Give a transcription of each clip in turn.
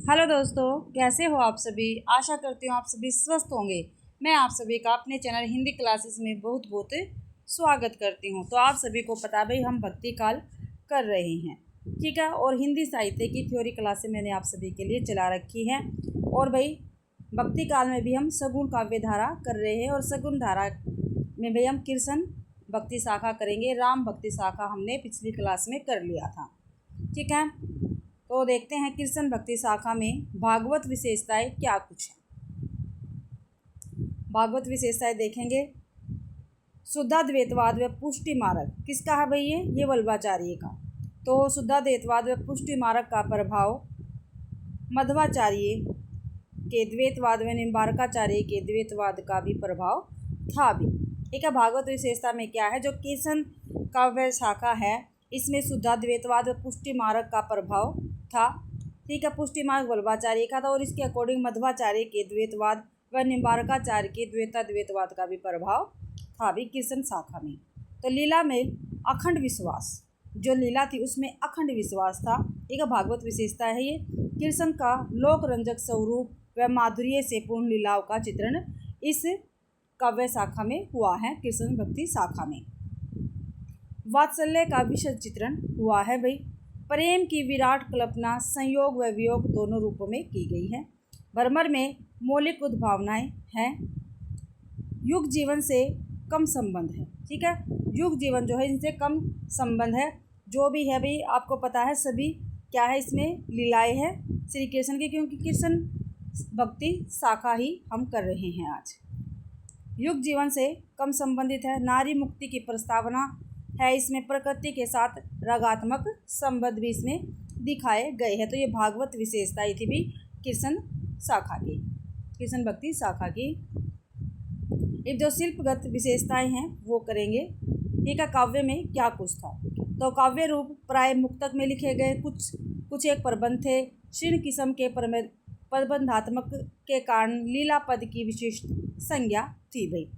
Hello दोस्तों, कैसे हो आप सभी। आशा करती हूँ आप सभी स्वस्थ होंगे। मैं आप सभी का अपने चैनल हिंदी क्लासेस में बहुत बहुत स्वागत करती हूँ। तो आप सभी को पता भाई हम भक्ति काल कर रहे हैं, ठीक है। और हिंदी साहित्य की थ्योरी क्लासें मैंने आप सभी के लिए चला रखी है। और भाई भक्ति काल में भी हम सगुण काव्य धारा कर रहे हैं, और सगुण धारा में भाई हम कृष्ण भक्ति शाखा करेंगे। राम भक्ति शाखा हमने पिछली क्लास में कर लिया था, ठीक है। तो देखते हैं कृष्ण भक्ति शाखा में भागवत विशेषताएं क्या कुछ है। भागवत विशेषताएं देखेंगे। शुद्धाद्वैतवाद व पुष्टि मार्ग किसका है भाई, ये वल्लभाचार्य का। तो शुद्धाद्वैतवाद व पुष्टि मार्ग का प्रभाव मध्वाचार्य के द्वैतवाद व निम्बारकाचार्य के द्वैतवाद का भी प्रभाव था भी, ठीक है। भागवत विशेषता में क्या है, जो कृष्ण काव्य शाखा है इसमें शुद्धाद्वैतवाद व पुष्टि मार्ग का प्रभाव था, ठीक है। पुष्टि मार्ग वल्लभाचार्य का था, और इसके अकॉर्डिंग मध्वाचार्य के द्वैतवाद व निम्बारकाचार्य के द्वैतवाद का भी प्रभाव था भी कृष्ण शाखा में। तो लीला में अखंड विश्वास, जो लीला थी उसमें अखंड विश्वास था, ठीक है। भागवत विशेषता है ये। कृष्ण का लोक रंजक स्वरूप व माधुर्य से पूर्ण लीलाओं का चित्रण इस काव्य शाखा में हुआ है, कृष्ण भक्ति शाखा में। वात्सल्य का विशद चित्रण हुआ है भाई। प्रेम की विराट कल्पना संयोग व वियोग दोनों रूपों में की गई है। भ्रमर में मौलिक उद्भावनाएं हैं। युग जीवन से कम संबंध है, ठीक है। युग जीवन जो है इनसे कम संबंध है। जो भी है भाई आपको पता है सभी क्या है, इसमें लीलाएं हैं श्री कृष्ण की, क्योंकि कृष्ण भक्ति शाखा ही हम कर रहे हैं आज। युग जीवन से कम संबंधित है। नारी मुक्ति की प्रस्तावना है, इसमें प्रकृति के साथ रागात्मक संबंध भी इसमें दिखाए गए हैं। तो ये भागवत विशेषताएं थी भी कृष्ण शाखा की, कृष्ण भक्ति शाखा की। एक जो शिल्पगत विशेषताएं हैं वो करेंगे, ठीक है। काव्य में क्या कुछ था, तो काव्य रूप प्राय मुक्तक में लिखे गए कुछ एक प्रबंध थे। शीर्ण किस्म के प्रबंधात्मक के कारण लीला पद की विशिष्ट संज्ञा थी भाई।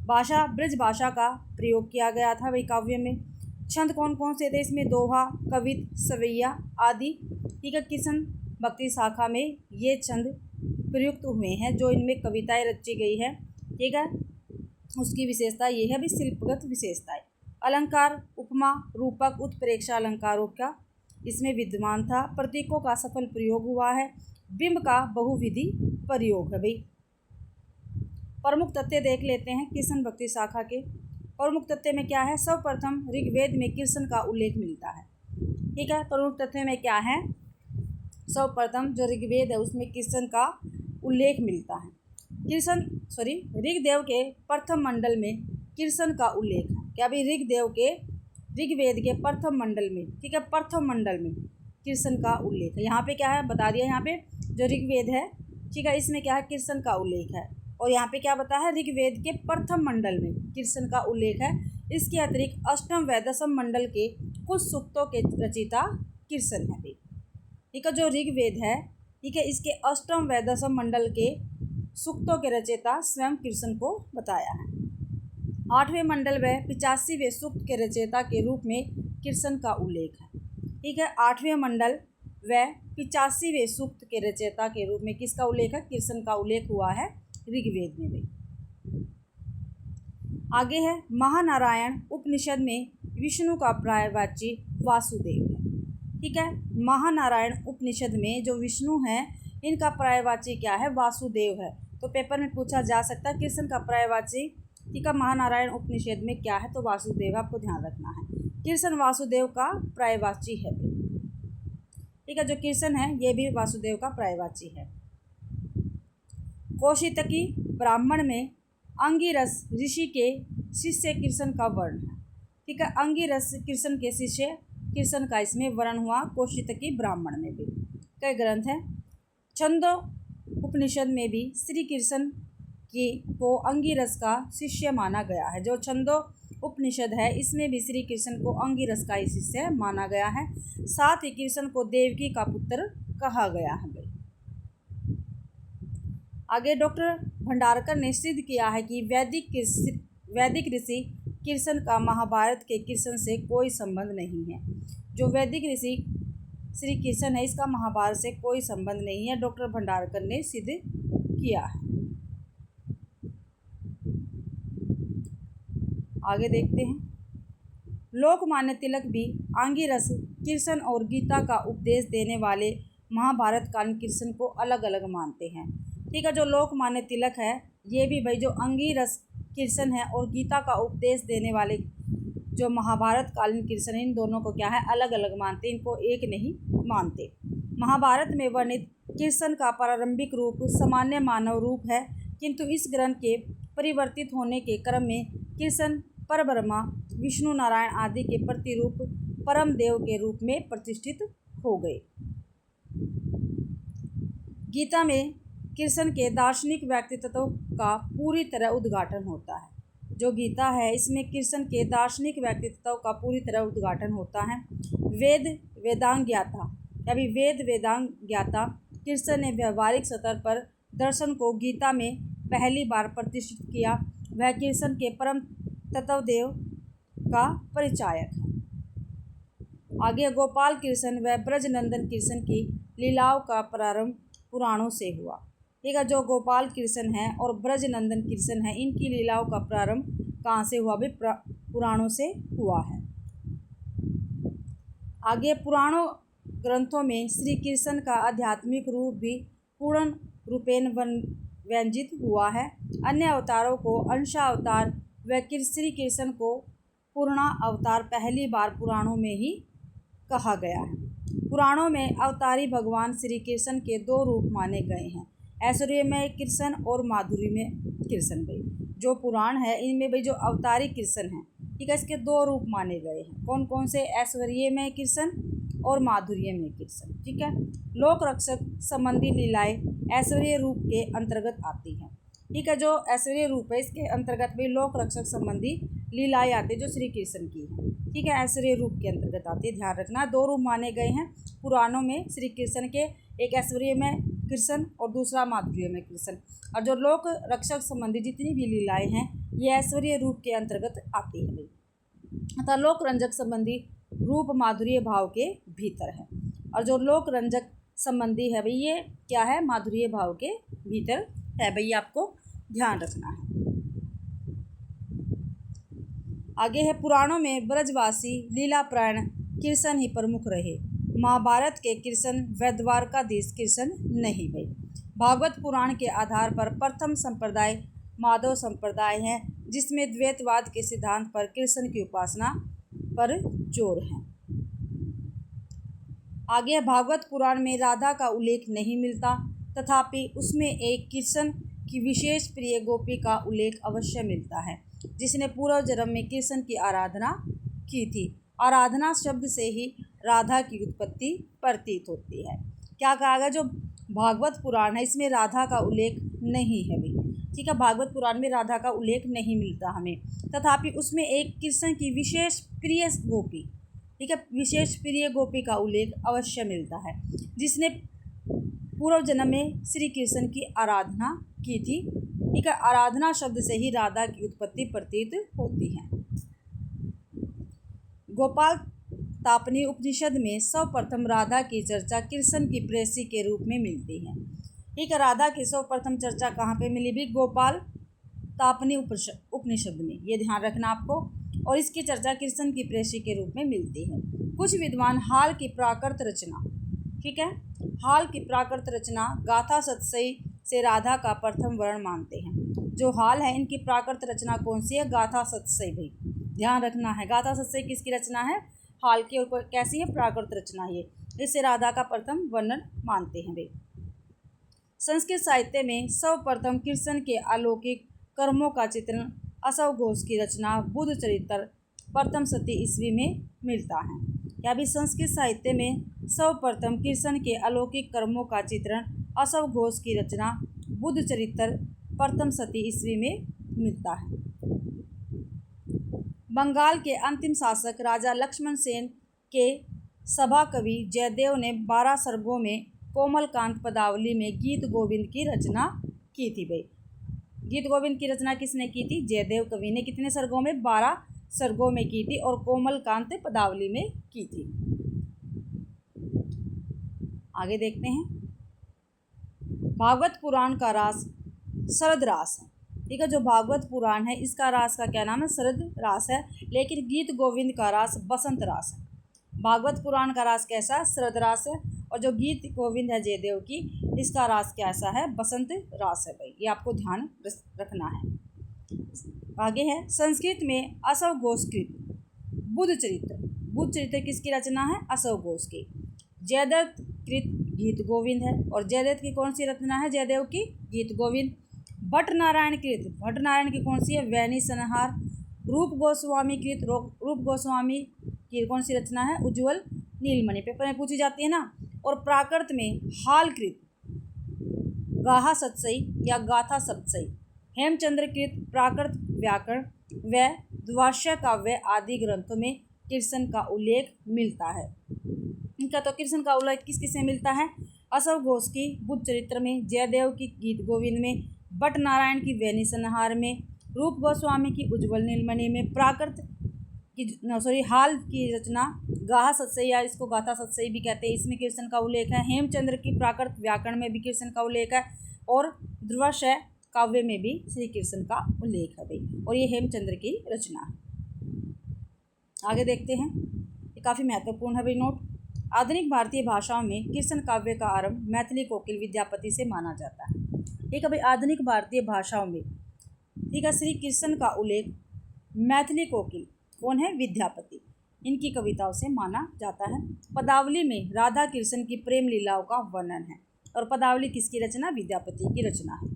भाषा ब्रज भाषा का प्रयोग किया गया था भाई काव्य में। छंद कौन कौन से थे इसमें, दोहा, कवित, सवैया आदि, ठीक है। कृष्ण भक्ति शाखा में ये छंद प्रयुक्त हुए हैं, जो इनमें कविताएं रची गई है, ठीक है। उसकी विशेषता ये है भी शिल्पगत विशेषताएं। अलंकार उपमा रूपक उत्प्रेक्षा अलंकारों का इसमें विद्यमान था। प्रतीकों का सफल प्रयोग हुआ है। बिंब का बहुविधि प्रयोग है भाई। प्रमुख तथ्य देख लेते हैं कृष्ण भक्ति शाखा के। प्रमुख तथ्य में क्या है, सर्वप्रथम ऋग्वेद में कृष्ण का उल्लेख मिलता है, ठीक है। प्रमुख तथ्य में क्या है, सर्वप्रथम जो ऋग्वेद है उसमें कृष्ण का उल्लेख मिलता है। ऋग्देव के प्रथम मंडल में कृष्ण का उल्लेख है। क्या भाई, ऋग्वेद के प्रथम मंडल में, ठीक है, प्रथम मंडल में कृष्ण का उल्लेख है। यहाँ पे क्या है बता दिया, यहाँ पे जो ऋग्वेद है, ठीक है, इसमें क्या है कृष्ण का उल्लेख है। और यहाँ पे क्या बताया है, ऋग्वेद के प्रथम मंडल में कृष्ण का उल्लेख है। इसके अतिरिक्त अष्टम व दशम मंडल के कुछ सूक्तों के रचयिता कृष्ण है भी, ठीक है। जो ऋग्वेद है, ठीक है, इसके अष्टम व दशम मंडल के सूक्तों के रचयिता स्वयं कृष्ण को बताया है। 8वें मंडल व 85वें सूक्त के रचयिता के रूप में कृष्ण का उल्लेख है, ठीक है। 8वें मंडल व 85वें सूक्त के रचयिता के रूप में किसका उल्लेख है, कृष्ण का उल्लेख हुआ है ऋग्वेद में भी। आगे है महानारायण उपनिषद में विष्णु का पर्यायवाची वासुदेव है, ठीक है। महानारायण उपनिषद में जो विष्णु है इनका पर्यायवाची क्या है, वासुदेव है। तो पेपर में पूछा जा सकता है कृष्ण का पर्यायवाची, ठीक है, महानारायण उपनिषद में क्या है, तो वासुदेव, आपको ध्यान रखना है। कृष्ण वासुदेव का पर्यायवाची है, ठीक है। जो कृष्ण है ये भी वासुदेव का पर्यायवाची है। कौशितकी ब्राह्मण में अंगिरस ऋषि के शिष्य कृष्ण का वर्ण है, ठीक है। अंगिरस कृष्ण के शिष्य कृष्ण का इसमें वर्ण हुआ कौशितकी ब्राह्मण में भी। कई ग्रंथ हैं। छंदो उपनिषद में भी श्री कृष्ण को अंगिरस का शिष्य माना गया है। जो छंदो उपनिषद है इसमें भी श्री कृष्ण को अंगिरस का ही शिष्य माना गया है। साथ ही कृष्ण को देवकी का पुत्र कहा गया है। आगे डॉक्टर भंडारकर ने सिद्ध किया है कि वैदिक ऋषि कृष्ण का महाभारत के कृष्ण से कोई संबंध नहीं है। जो वैदिक ऋषि श्री कृष्ण है, इसका महाभारत से कोई संबंध नहीं है, डॉक्टर भंडारकर ने सिद्ध किया है। आगे देखते हैं। लोकमान्य तिलक भी आंगिरस कृष्ण और गीता का उपदेश देने वाले महाभारत कालीन कृष्ण को अलग अलग मानते हैं। ठीक है, जो लोकमान्य तिलक है ये भी भाई जो अंगिरस कृष्ण है और गीता का उपदेश देने वाले जो महाभारत कालीन कृष्ण है, इन दोनों को क्या है अलग अलग मानते, इनको एक नहीं मानते। महाभारत में वर्णित कृष्ण का प्रारंभिक रूप सामान्य मानव रूप है, किंतु इस ग्रंथ के परिवर्तित होने के क्रम में कृष्ण परब्रह्मा विष्णु नारायण आदि के प्रतिरूप परम देव के रूप में प्रतिष्ठित हो गए। गीता में कृष्ण के दार्शनिक व्यक्तित्व का पूरी तरह उद्घाटन होता है। जो गीता है इसमें कृष्ण के दार्शनिक व्यक्तित्व का पूरी तरह उद्घाटन होता है। वेदांग ज्ञाता कृष्ण ने व्यवहारिक स्तर पर दर्शन को गीता में पहली बार प्रतिष्ठित किया। वह कृष्ण के परम तत्वदेव का परिचायक है। आगे गोपाल कृष्ण व ब्रजनंदन कृष्ण की लीलाओं का प्रारंभ पुराणों से हुआ। ठीक है, जो गोपाल कृष्ण है और ब्रजनंदन कृष्ण है, इनकी लीलाओं का प्रारंभ कहाँ से हुआ? भी पुराणों से हुआ है। आगे पुराणों ग्रंथों में श्री कृष्ण का आध्यात्मिक रूप भी पूर्ण रूपेण व्यंजित हुआ है। अन्य अवतारों को अंशावतार व श्री कृष्ण को पूर्णा अवतार पहली बार पुराणों में ही कहा गया है। पुराणों में अवतारी भगवान श्री कृष्ण के दो रूप माने गए हैं, ऐश्वर्यमय कृष्ण और माधुर्यमय कृष्ण। भाई जो पुराण है इनमें भाई जो अवतारी कृष्ण है, ठीक है, इसके दो रूप माने गए हैं। कौन कौन से? ऐश्वर्यमय कृष्ण और माधुर्यमय कृष्ण। ठीक है, लोक रक्षक संबंधी लीलाएं ऐश्वर्य रूप के अंतर्गत आती हैं। ठीक है, जो ऐश्वर्य रूप है इसके अंतर्गत भी लोक रक्षक संबंधी लीलाएं आती है जो श्री कृष्ण की है। ठीक है, ऐश्वर्य रूप के अंतर्गत आती है, ध्यान रखना। दो रूप माने गए हैं पुराणों में श्री कृष्ण के, एक ऐश्वर्यमय कृष्ण और दूसरा माधुर्यमय कृष्ण। और जो लोक रक्षक संबंधी जितनी भी लीलाएं हैं ये ऐश्वर्य रूप के अंतर्गत आती है। अतः लोक रंजक संबंधी रूप माधुर्य भाव के भीतर है, और जो लोक रंजक संबंधी है भाई ये क्या है? माधुर्य भाव के भीतर है। भाई आपको ध्यान रखना है। आगे है पुराणों में ब्रजवासी लीलाप्राण कृष्ण ही प्रमुख रहे। महाभारत के कृष्ण व द्वारकाधीश कृष्ण नहीं। भाई भागवत पुराण के आधार पर प्रथम संप्रदाय माधव संप्रदाय है, जिसमें द्वैतवाद के सिद्धांत पर कृष्ण की उपासना पर जोर है। आगे भागवत पुराण में राधा का उल्लेख नहीं मिलता, तथापि उसमें एक कृष्ण की विशेष प्रिय गोपी का उल्लेख अवश्य मिलता है, जिसने पूर्व जन्म में कृष्ण की आराधना की थी। आराधना शब्द से ही राधा की उत्पत्ति प्रतीत होती है। क्या कहा गया? जो भागवत पुराण है इसमें राधा का उल्लेख नहीं है। भाई ठीक है, भागवत पुराण में राधा का उल्लेख नहीं मिलता हमें, तथापि उसमें एक कृष्ण की विशेष प्रिय गोपी, ठीक है, विशेष प्रिय गोपी का उल्लेख अवश्य मिलता है, जिसने पूर्व जन्म में श्री कृष्ण की आराधना की थी। ठीक है, आराधना शब्द से ही राधा की उत्पत्ति प्रतीत होती है। गोपाल तापनी उपनिषद में सर्वप्रथम राधा की चर्चा कृष्ण की प्रेयसी के रूप में मिलती है। ठीक है, राधा की सर्वप्रथम चर्चा कहाँ पे मिली? भी गोपाल तापनी उपनिषद में, ये ध्यान रखना आपको। और इसकी चर्चा कृष्ण की प्रेयसी के रूप में मिलती है। कुछ विद्वान हाल की प्राकृत रचना, ठीक है, हाल की प्राकृत रचना गाथा सतसई से राधा का प्रथम वर्ण मानते हैं। जो हाल है इनकी प्राकृत रचना कौन सी है? गाथा सतसई। भाई ध्यान रखना है, गाथा सतसई किसकी रचना है? हाल की। और कैसी है? प्राकृत रचना। ये इससे राधा का प्रथम वर्णन मानते हैं। भाई संस्कृत साहित्य में सर्वप्रथम कृष्ण के अलौकिक कर्मों का चित्रण असव घोष की रचना बुद्ध चरित्र प्रथम शती ईस्वी में मिलता है। क्या भी संस्कृत साहित्य में सर्वप्रथम कृष्ण के अलौकिक कर्मों का चित्रण असव घोष की रचना बुद्ध चरित्र प्रथम शती ईस्वी में मिलता है। बंगाल के अंतिम शासक राजा लक्ष्मण सेन के सभा कवि जयदेव ने 12 सर्गों में कोमलकांत पदावली में गीत गोविंद की रचना की थी। भाई गीत गोविंद की रचना किसने की थी? जयदेव कवि ने। कितने सर्गों में? 12 सर्गों में की थी, और कोमलकांत पदावली में की थी। आगे देखते हैं। भागवत पुराण का रास शरद रास है। ठीक है, जो भागवत पुराण है इसका रास का क्या नाम है? शरद रास है। लेकिन गीत गोविंद का रास बसंत रास है। भागवत पुराण का रास कैसा? शरद रास है। और जो गीत गोविंद है जयदेव की, इसका रास कैसा है? बसंत रास है भाई, ये आपको ध्यान रखना है। आगे है, संस्कृत में असव घोष कृत बुध चरित्र। बुध चरित्र किसकी रचना है? असव घोष की। जयदत्त कृत गीत गोविंद है। और जयदत्त की कौन सी रचना है? जयदेव की गीत गोविंद। भट्ट नारायण कृत, भट्ट नारायण की कौन सी है? वैनी संहार। रूप गोस्वामी कृत, रूप गोस्वामी की कौन सी रचना है? उज्ज्वल नीलमणि, पेपर में पूछी जाती है ना। और प्राकृत में हाल कृत गाहा सत्सई या गाथा सत्सई। हेमचंद्र कृत प्राकृत व्याकरण व द्वादश काव्य आदि ग्रंथों में कृष्ण का उल्लेख मिलता है। इनका तो कृष्ण का उल्लेख किस किस में मिलता है? असव घोष की बुध चरित्र में, जयदेव की गीत गोविंद में, भट्ट नारायण की वैनी संहार में, रूप गोस्वामी की उज्ज्वल नीलमणि में, प्राकृत की हाल की रचना गाहा सत्सई या इसको गाथा सत्सई भी कहते हैं, इसमें कृष्ण का उल्लेख है। हेमचंद्र की प्राकृत व्याकरण में भी कृष्ण का उल्लेख है। और ध्रुवशय काव्य में भी श्री कृष्ण का उल्लेख है भाई, और ये हेमचंद्र की रचना है। आगे देखते हैं, ये काफ़ी महत्वपूर्ण है भाई नोट। आधुनिक भारतीय भाषाओं में कृष्ण काव्य का आरंभ मैथिली कोकिल विद्यापति से माना जाता है। ठीक है भाई, आधुनिक भारतीय भाषाओं में, ठीक है, श्री कृष्ण का उल्लेख मैथिली कोकिल कौन है? विद्यापति, इनकी कविताओं से माना जाता है। पदावली में राधा कृष्ण की प्रेम लीलाओं का वर्णन है। और पदावली किसकी रचना? विद्यापति की रचना है।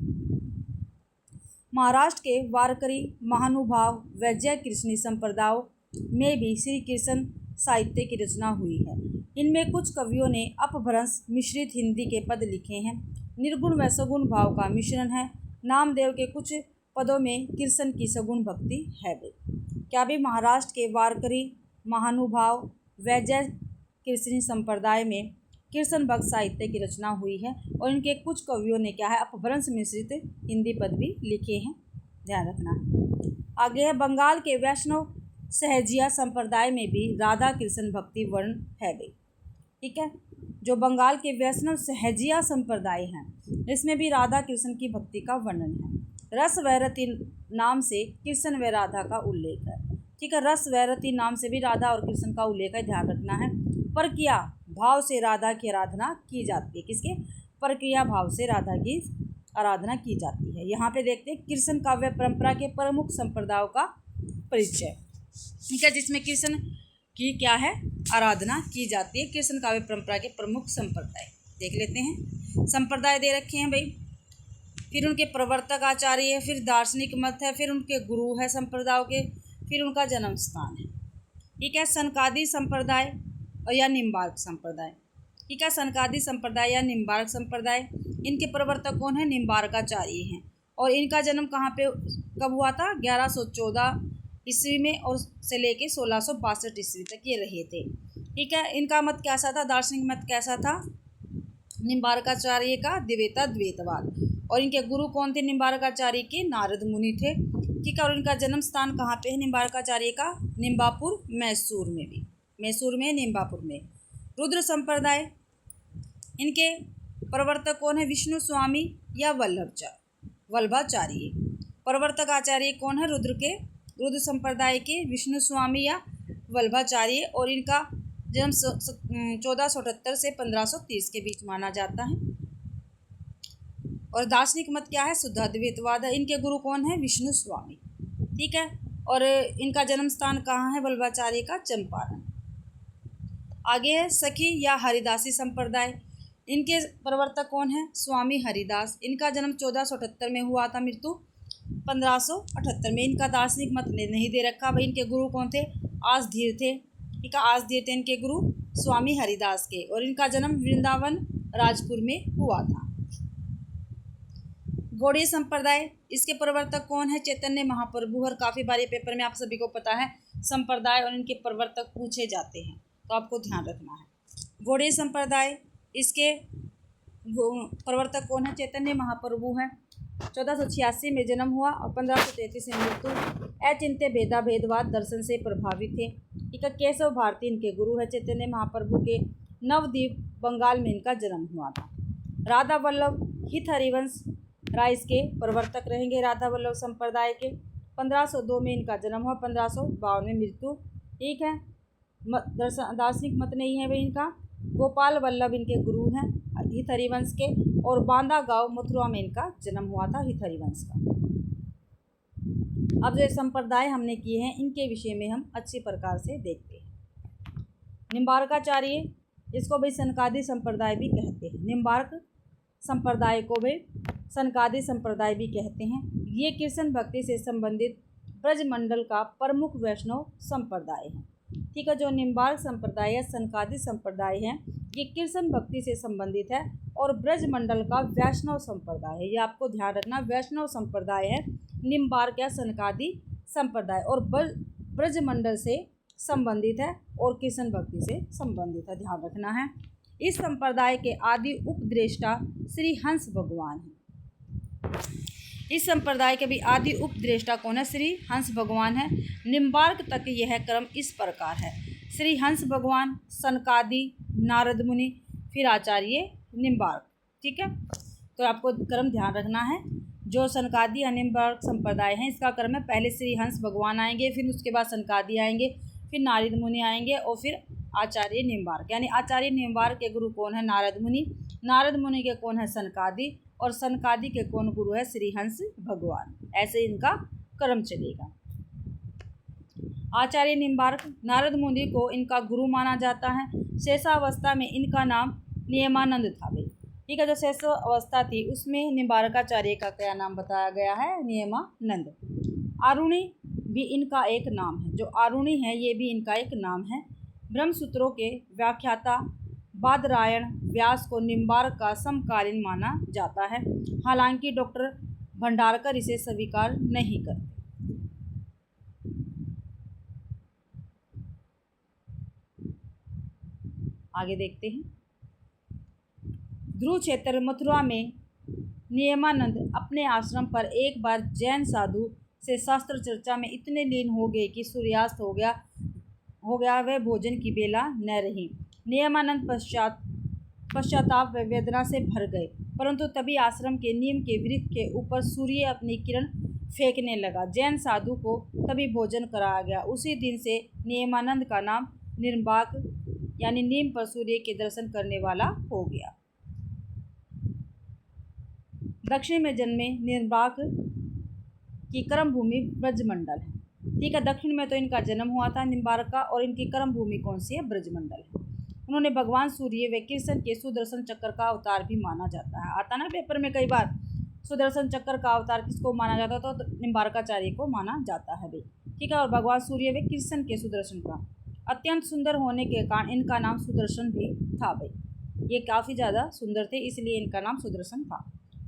महाराष्ट्र के वारकरी महानुभाव वैजय कृष्णी संप्रदायों में भी श्री कृष्ण साहित्य की रचना हुई है। इनमें कुछ कवियों ने अपभ्रंश मिश्रित हिंदी के पद लिखे हैं। निर्गुण व सगुण भाव का मिश्रण है। नामदेव के कुछ पदों में कृष्ण की सगुण भक्ति है भाई। क्या भी महाराष्ट्र के वारकरी महानुभाव वैजय कृष्णी संप्रदाय में कृष्ण भक्त साहित्य की रचना हुई है। और इनके कुछ कवियों ने क्या है? अपभ्रंश मिश्रित हिंदी पद भी लिखे हैं, ध्यान रखना है। आगे है, बंगाल के वैष्णव सहजिया संप्रदाय में भी राधा कृष्ण भक्ति वर्ण है भाई। ठीक है, जो बंगाल के वैष्णव सहजिया संप्रदाय हैं, इसमें भी राधा कृष्ण की भक्ति का वर्णन है। रस वैरती नाम से कृष्ण व राधा का उल्लेख है। ठीक है, रस वैरती नाम से भी राधा और कृष्ण का उल्लेख है, ध्यान रखना है। परक्रिया भाव से राधा की आराधना की जाती है। किसके? परक्रिया भाव से राधा की आराधना की जाती है। यहाँ पे देखते हैं कृष्ण काव्य परंपरा के प्रमुख संप्रदायों का परिचय। ठीक है, जिसमें कृष्ण की क्या है? आराधना की जाती है। कृष्ण काव्य परंपरा के प्रमुख संप्रदाय देख लेते हैं। संप्रदाय दे रखे हैं भाई, फिर उनके प्रवर्तक आचार्य है, फिर दार्शनिक मत है, फिर उनके गुरु है संप्रदायों के, फिर उनका जन्म स्थान है। ठीक है, सनकादि संप्रदाय या निम्बार्क संप्रदाय। ठीक है, सनकादि संप्रदाय या निम्बार्क संप्रदाय, इनके प्रवर्तक कौन है? निम्बार्काचार्य हैं। और इनका जन्म कहाँ पे कब हुआ था? 1114 ईस्वी में, और से लेके 1662 ईस्वी तक ये रहे थे। ठीक है, इनका मत कैसा था? दार्शनिक मत कैसा था? निम्बार्काचार्य का द्वैता द्वैतवाद। और इनके गुरु कौन थे निम्बार्काचार्य के? नारद मुनि थे। ठीक है, और इनका जन्म स्थान कहाँ पे है निम्बार्काचार्य का? निम्बापुर, मैसूर में भी, मैसूर में, निम्बापुर में। रुद्र संप्रदाय, इनके प्रवर्तक कौन है? विष्णु स्वामी या वल्लभाचार्य। प्रवर्तक आचार्य कौन है? रुद्र के, रुद्र संप्रदाय के विष्णु स्वामी या वल्लभाचार्य। और इनका जन्म 1478 से 1530 के बीच माना जाता है। और दार्शनिक मत क्या है? शुद्धाद्वैतवाद है। इनके गुरु कौन है? विष्णु स्वामी। ठीक है, और इनका जन्म स्थान कहाँ है? वल्लभाचार्य का चंपारण। आगे है सखी या हरिदासी संप्रदाय, इनके प्रवर्तक कौन है? स्वामी हरिदास। इनका जन्म 1478 में हुआ था, मृत्यु 1578 में। इनका दार्शनिक मत नहीं दे रखा भाई। इनके गुरु कौन थे? आसधीर थे। ठीक है, आसधीर थे इनके गुरु स्वामी हरिदास के। और इनका जन्म वृंदावन राजपुर में हुआ था। गौड़ीय संप्रदाय, इसके प्रवर्तक कौन है? चैतन्य महाप्रभु। और काफ़ी बार पेपर में आप सभी को पता है संप्रदाय और इनके प्रवर्तक पूछे जाते हैं, तो आपको ध्यान रखना है। गौड़ीय संप्रदाय, इसके प्रवर्तक कौन है? चैतन्य महाप्रभु है। 1486 में जन्म हुआ और 1533 में मृत्यु। अचिंत्य भेदा भेदवाद दर्शन से प्रभावित थे। ठीक है, केशव भारती इनके गुरु है। चैतन्य महाप्रभु के नवद्वीप बंगाल में इनका जन्म हुआ था। राधा वल्लभ हित हरिवंश राय इसके प्रवर्तक रहेंगे, राधा वल्लभ संप्रदाय के। 1502 में इनका जन्म हुआ, 1552 में मृत्यु। ठीक है, दार्शनिक मत नहीं है वे इनका। गोपाल वल्लभ इनके गुरु हैं हित हरिवंश के, और बांदा गांव मथुरा में इनका जन्म हुआ था हित हरिवंश का। अब जो संप्रदाय हमने किए हैं इनके विषय में हम अच्छी प्रकार से देखते हैं। निम्बार्काचार्य, इसको भाई सनकादि संप्रदाय भी कहते हैं। निम्बार्क संप्रदाय को भी सनकादि संप्रदाय भी कहते हैं। ये कृष्ण भक्ति से संबंधित ब्रजमंडल का प्रमुख वैष्णव संप्रदाय है। ठीक है, जो निम्बार्क संप्रदाय या सनकादि संप्रदाय है ये कृष्ण भक्ति से संबंधित है और ब्रजमंडल का वैष्णव संप्रदाय है। ये आपको ध्यान रखना, वैष्णव संप्रदाय है निम्बार्क या सनकादि संप्रदाय, और ब्रजमंडल से संबंधित है और कृष्ण भक्ति से संबंधित है, ध्यान रखना है। इस संप्रदाय के आदि उपदेष्टा श्री हंस भगवान हैं। इस संप्रदाय के भी आदि उपदेष्टा कौन है? श्री हंस भगवान है। निम्बार्क तक यह क्रम इस प्रकार है: श्री हंस भगवान, सनकादि, नारद मुनि, फिर आचार्य निम्बार्क। ठीक है, तो आपको क्रम ध्यान रखना है। जो सनकादि या निम्बार्क संप्रदाय है इसका क्रम है, पहले श्री हंस भगवान आएंगे, फिर उसके बाद सनकादि आएंगे, फिर नारद मुनि आएंगे और फिर आचार्य निम्बार्क। यानी आचार्य निम्बार्क के गुरु कौन है? नारद मुनि। नारद मुनि के कौन है? सनकादि। और सनकादि के कौन गुरु है? श्री हंस भगवान। ऐसे इनका क्रम चलेगा। आचार्य निम्बार्क, नारद मुनि को इनका गुरु माना जाता है। शेषावस्था में इनका नाम नियमानंद था भाई। ठीक है, जो शेषावस्था थी उसमें निम्बार्काचार्य का क्या नाम बताया गया है? नियमानंद। आरुणि भी इनका एक नाम है। जो आरुणि है ये भी इनका एक नाम है। ब्रह्मसूत्रों के व्याख्याता बादरायण व्यास को निम्बार्क का समकालीन माना जाता है, हालांकि डॉक्टर भंडारकर इसे स्वीकार नहीं करते। आगे देखते हैं। ध्रुव क्षेत्र मथुरा में नियमानंद अपने आश्रम पर एक बार जैन साधु से शास्त्र चर्चा में इतने लीन हो गए कि सूर्यास्त हो गया वह भोजन की बेला न रही। नियमानंद पश्चाताप व वेदना से भर गए, परंतु तभी आश्रम के नीम के वृक्ष के ऊपर सूर्य अपनी किरण फेंकने लगा। जैन साधु को तभी भोजन कराया गया। उसी दिन से नियमानंद का नाम निम्बार्क यानी नीम पर सूर्य के दर्शन करने वाला हो गया। दक्षिण में जन्मे निम्बार्क की कर्म भूमि ब्रजमंडल है। ठीक है, दक्षिण में तो इनका जन्म हुआ था निम्बार्क का, और इनकी कर्म भूमि कौन सी है? ब्रजमंडल है। उन्होंने भगवान सूर्य व कृष्ण के सुदर्शन चक्र का अवतार भी माना जाता है। आता ना पेपर में कई बार, सुदर्शन चक्र का अवतार किसको माना जाता है? तो निम्बार्काचार्य को माना जाता है भाई। ठीक है, और भगवान सूर्य व कृष्ण के सुदर्शन का अत्यंत सुंदर होने के कारण इनका नाम सुदर्शन भी था भाई। ये काफ़ी ज़्यादा सुंदर थे इसलिए इनका नाम सुदर्शन था।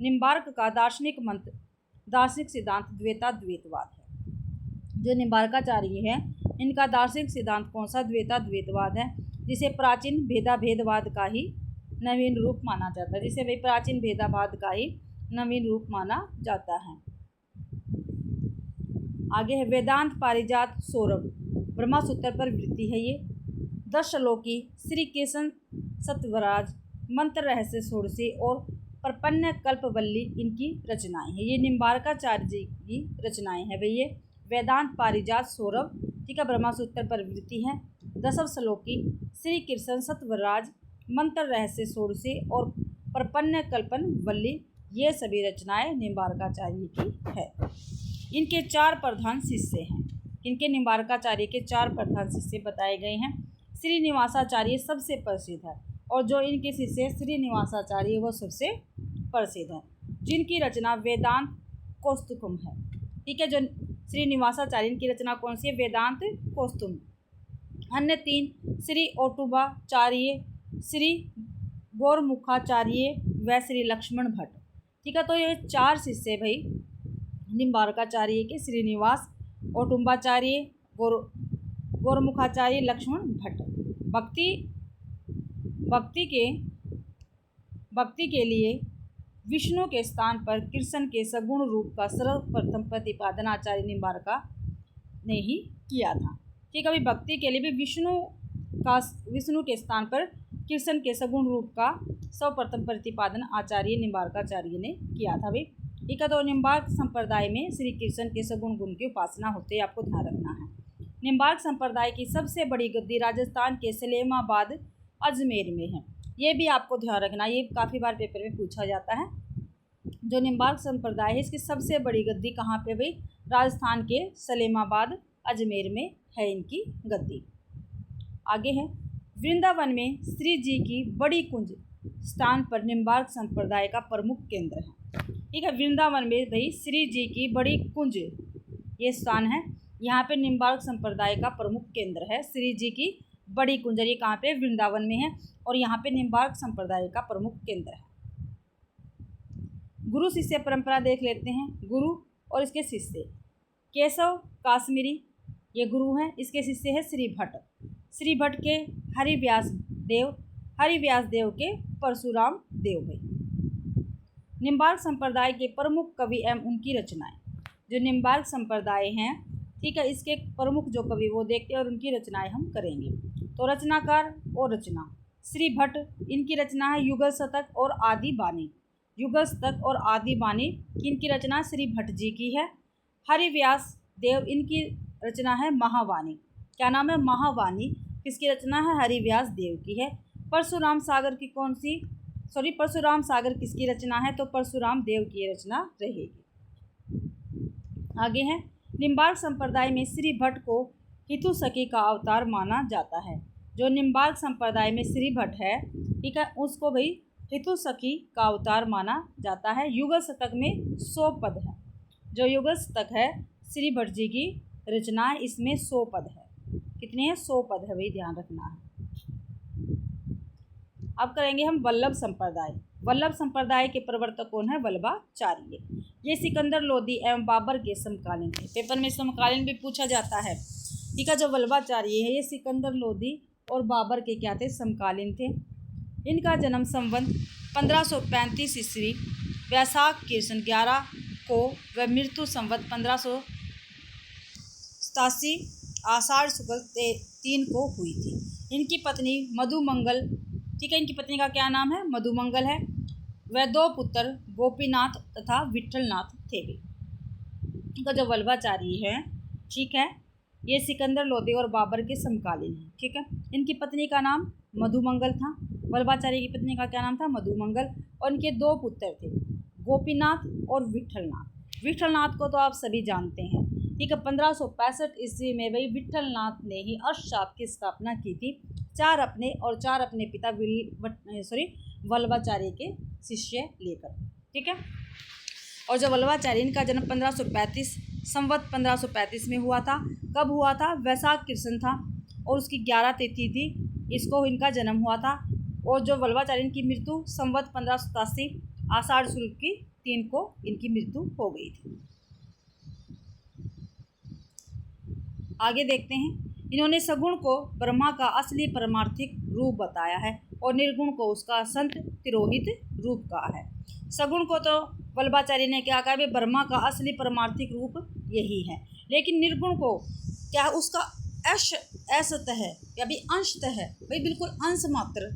निम्बार्क का दार्शनिक सिद्धांत द्वैतवाद है। जो निम्बार्काचार्य है इनका दार्शनिक सिद्धांत कौन सा? द्वैतवाद है, जिसे प्राचीन भेदाभेदवाद का ही नवीन रूप माना जाता है। जिसे भाई प्राचीन भेदाभेद का ही नवीन रूप माना जाता है। आगे है वेदांत पारिजात सौरभ, ब्रह्मसूत्र पर वृत्ति है ये। 10 श्लोकी श्री कृष्ण सत्वराज, मंत्र रहस्य षोडशी और प्रपन्न कल्पवल्ली इनकी रचनाएं हैं। ये निम्बार्काचार्य जी की रचनाएं हैं भाई। ये वेदांत पारिजात सौरभ, ठीक है, ब्रह्मसूत्र पर वृत्ति है। 10 श्लोकी श्री कृष्ण सत्वराज, मंत्र रहस्य षोडशी और प्रपन्न कल्पवल्ली ये सभी रचनाएं निम्बार्काचार्य की है। इनके 4 प्रधान शिष्य हैं। इनके निम्बार्काचार्य के 4 प्रधान शिष्य बताए गए हैं। श्रीनिवासाचार्य सबसे प्रसिद्ध है, और जो इनके शिष्य श्रीनिवासाचार्य वो सबसे प्रसिद्ध है, जिनकी रचना वेदांत कौस्तुभम है। ठीक है, जो श्रीनिवासाचार्य की रचना कौन सी है? वेदांत कौस्तुभ। अन्य 3 श्री ओटुबाचार्य, श्री गौरमुखाचार्य व श्री लक्ष्मण भट्ट। ठीक है, तो ये 4 शिष्य भाई निम्बार्काचार्य के, श्रीनिवास, ओटुम्बाचार्य, गौरमुखाचार्य, लक्ष्मण भट्ट। भक्ति के लिए विष्णु के स्थान पर कृष्ण के सगुण रूप का सर्वप्रथम प्रतिपादन आचार्य निम्बार्का ने ही किया था। ठीक है, अभी भक्ति के लिए भी विष्णु के स्थान पर कृष्ण के सगुण रूप का सर्वप्रथम प्रतिपादन आचार्य निम्बार्काचार्य ने किया था भाई। ठीक है, तो निम्बार्क संप्रदाय में श्री कृष्ण के सगुण गुण की उपासना होते, आपको ध्यान रखना है। निम्बार्क संप्रदाय की सबसे बड़ी गद्दी राजस्थान के सलेमाबाद अजमेर में है। ये भी आपको ध्यान रखना, ये काफ़ी बार पेपर में पूछा जाता है। जो निम्बार्क संप्रदाय है इसकी सबसे बड़ी गद्दी कहाँ पे भाई? राजस्थान के सलेमाबाद अजमेर में है इनकी गद्दी। आगे है, वृंदावन में श्री जी की बड़ी कुंज स्थान पर निम्बार्क संप्रदाय का प्रमुख केंद्र है। ठीक है, वृंदावन में भाई श्री जी की बड़ी कुंज ये स्थान है, यहाँ पे निम्बार्क संप्रदाय का प्रमुख केंद्र है। श्री जी की बड़ी कुंज ये कहाँ पे? वृंदावन में है, और यहाँ पे निम्बार्क संप्रदाय का प्रमुख केंद्र है। गुरु शिष्य परंपरा देख लेते हैं। गुरु और इसके शिष्य केशव काश्मीरी ये गुरु हैं, इसके शिष्य है श्री भट्ट। श्री भट्ट के हरिव्यास देव के परशुराम देव भाई। निम्बार्क संप्रदाय के प्रमुख कवि एवं उनकी रचनाएं। जो निम्बार्क संप्रदाय हैं, ठीक है, इसके प्रमुख जो कवि वो देखते हैं और उनकी रचनाएं हम करेंगे। तो रचनाकार और रचना श्री भट्ट, इनकी रचना है युगल शतक और आदि बानी। युगल शतक और आदि बानी इनकी रचना श्री भट्ट जी की है। हरिव्यास देव, इनकी रचना है महावाणी। क्या नाम है? महावाणी। किसकी रचना है? हरिव्यास देव की है। परशुराम सागर किसकी रचना है? तो परशुराम देव की रचना रहेगी। आगे है, निम्बार्क संप्रदाय में श्री भट्ट को हितुसखी का अवतार माना जाता है। जो निम्बार्क संप्रदाय में श्री भट्ट है, ठीक है, उसको भाई हितुसखी का अवतार माना जाता है। युगल शतक में 100 पद है। जो युगल शतक है श्री भट्ट जी की रचना है, इसमें 100 पद है। कितने हैं? 100 पद है भाई, ध्यान रखना है। अब करेंगे हम वल्लभ संप्रदाय। वल्लभ संप्रदाय के प्रवर्तक कौन है? वल्लभाचार्य। ये सिकंदर लोदी एवं बाबर के समकालीन थे। पेपर में समकालीन भी पूछा जाता है। ठीक है, जो वल्लभाचार्य है ये सिकंदर लोदी और बाबर के क्या थे? समकालीन थे। इनका जन्म संवत 1535 ईस्वी वैशाख कृष्ण 11 को व मृत्यु संवत 1587 आषाढ़ शुक्ल 3 को हुई थी। इनकी पत्नी मधुमंगल, ठीक है, इनकी पत्नी का क्या नाम है? मधुमंगल है। वह 2 पुत्र गोपीनाथ तथा विठलनाथ थे। इनका जो वल्लभाचार्य है, ठीक है, ये सिकंदर लोदी और बाबर के समकालीन है। ठीक है, इनकी पत्नी का नाम मधुमंगल था। वल्लभाचार्य की पत्नी का क्या नाम था? मधुमंगल। और इनके 2 पुत्र थे, गोपीनाथ और विठलनाथ। विठलनाथ को तो आप सभी जानते हैं। ठीक है, 1565 ईस्वी में भाई विठलनाथ ने ही अष्टशाप की स्थापना की थी। 4 अपने पिता वल्लभाचार्य के शिष्य लेकर। ठीक है, और जो वल्लभाचार्य, इनका जन्म 1535 में हुआ था। कब हुआ था? वैशाख कृष्ण था और उसकी 11 तिथि थी, इसको इनका जन्म हुआ था। और जो वल्लभाचार्य की मृत्यु संवत 1587 आषाढ़ शुक्ल की 3 को इनकी मृत्यु हो गई थी। आगे देखते हैं, इन्होंने सगुण को ब्रह्मा का असली परमार्थिक रूप बताया है और निर्गुण को उसका संत तिरोहित रूप कहा है। सगुण को तो वल्लभाचार्य ने क्या कहा? ब्रह्मा का असली परमार्थिक रूप यही है। लेकिन निर्गुण को क्या उसका असतः है या भी अंशतः है भाई, बिल्कुल अंश मात्र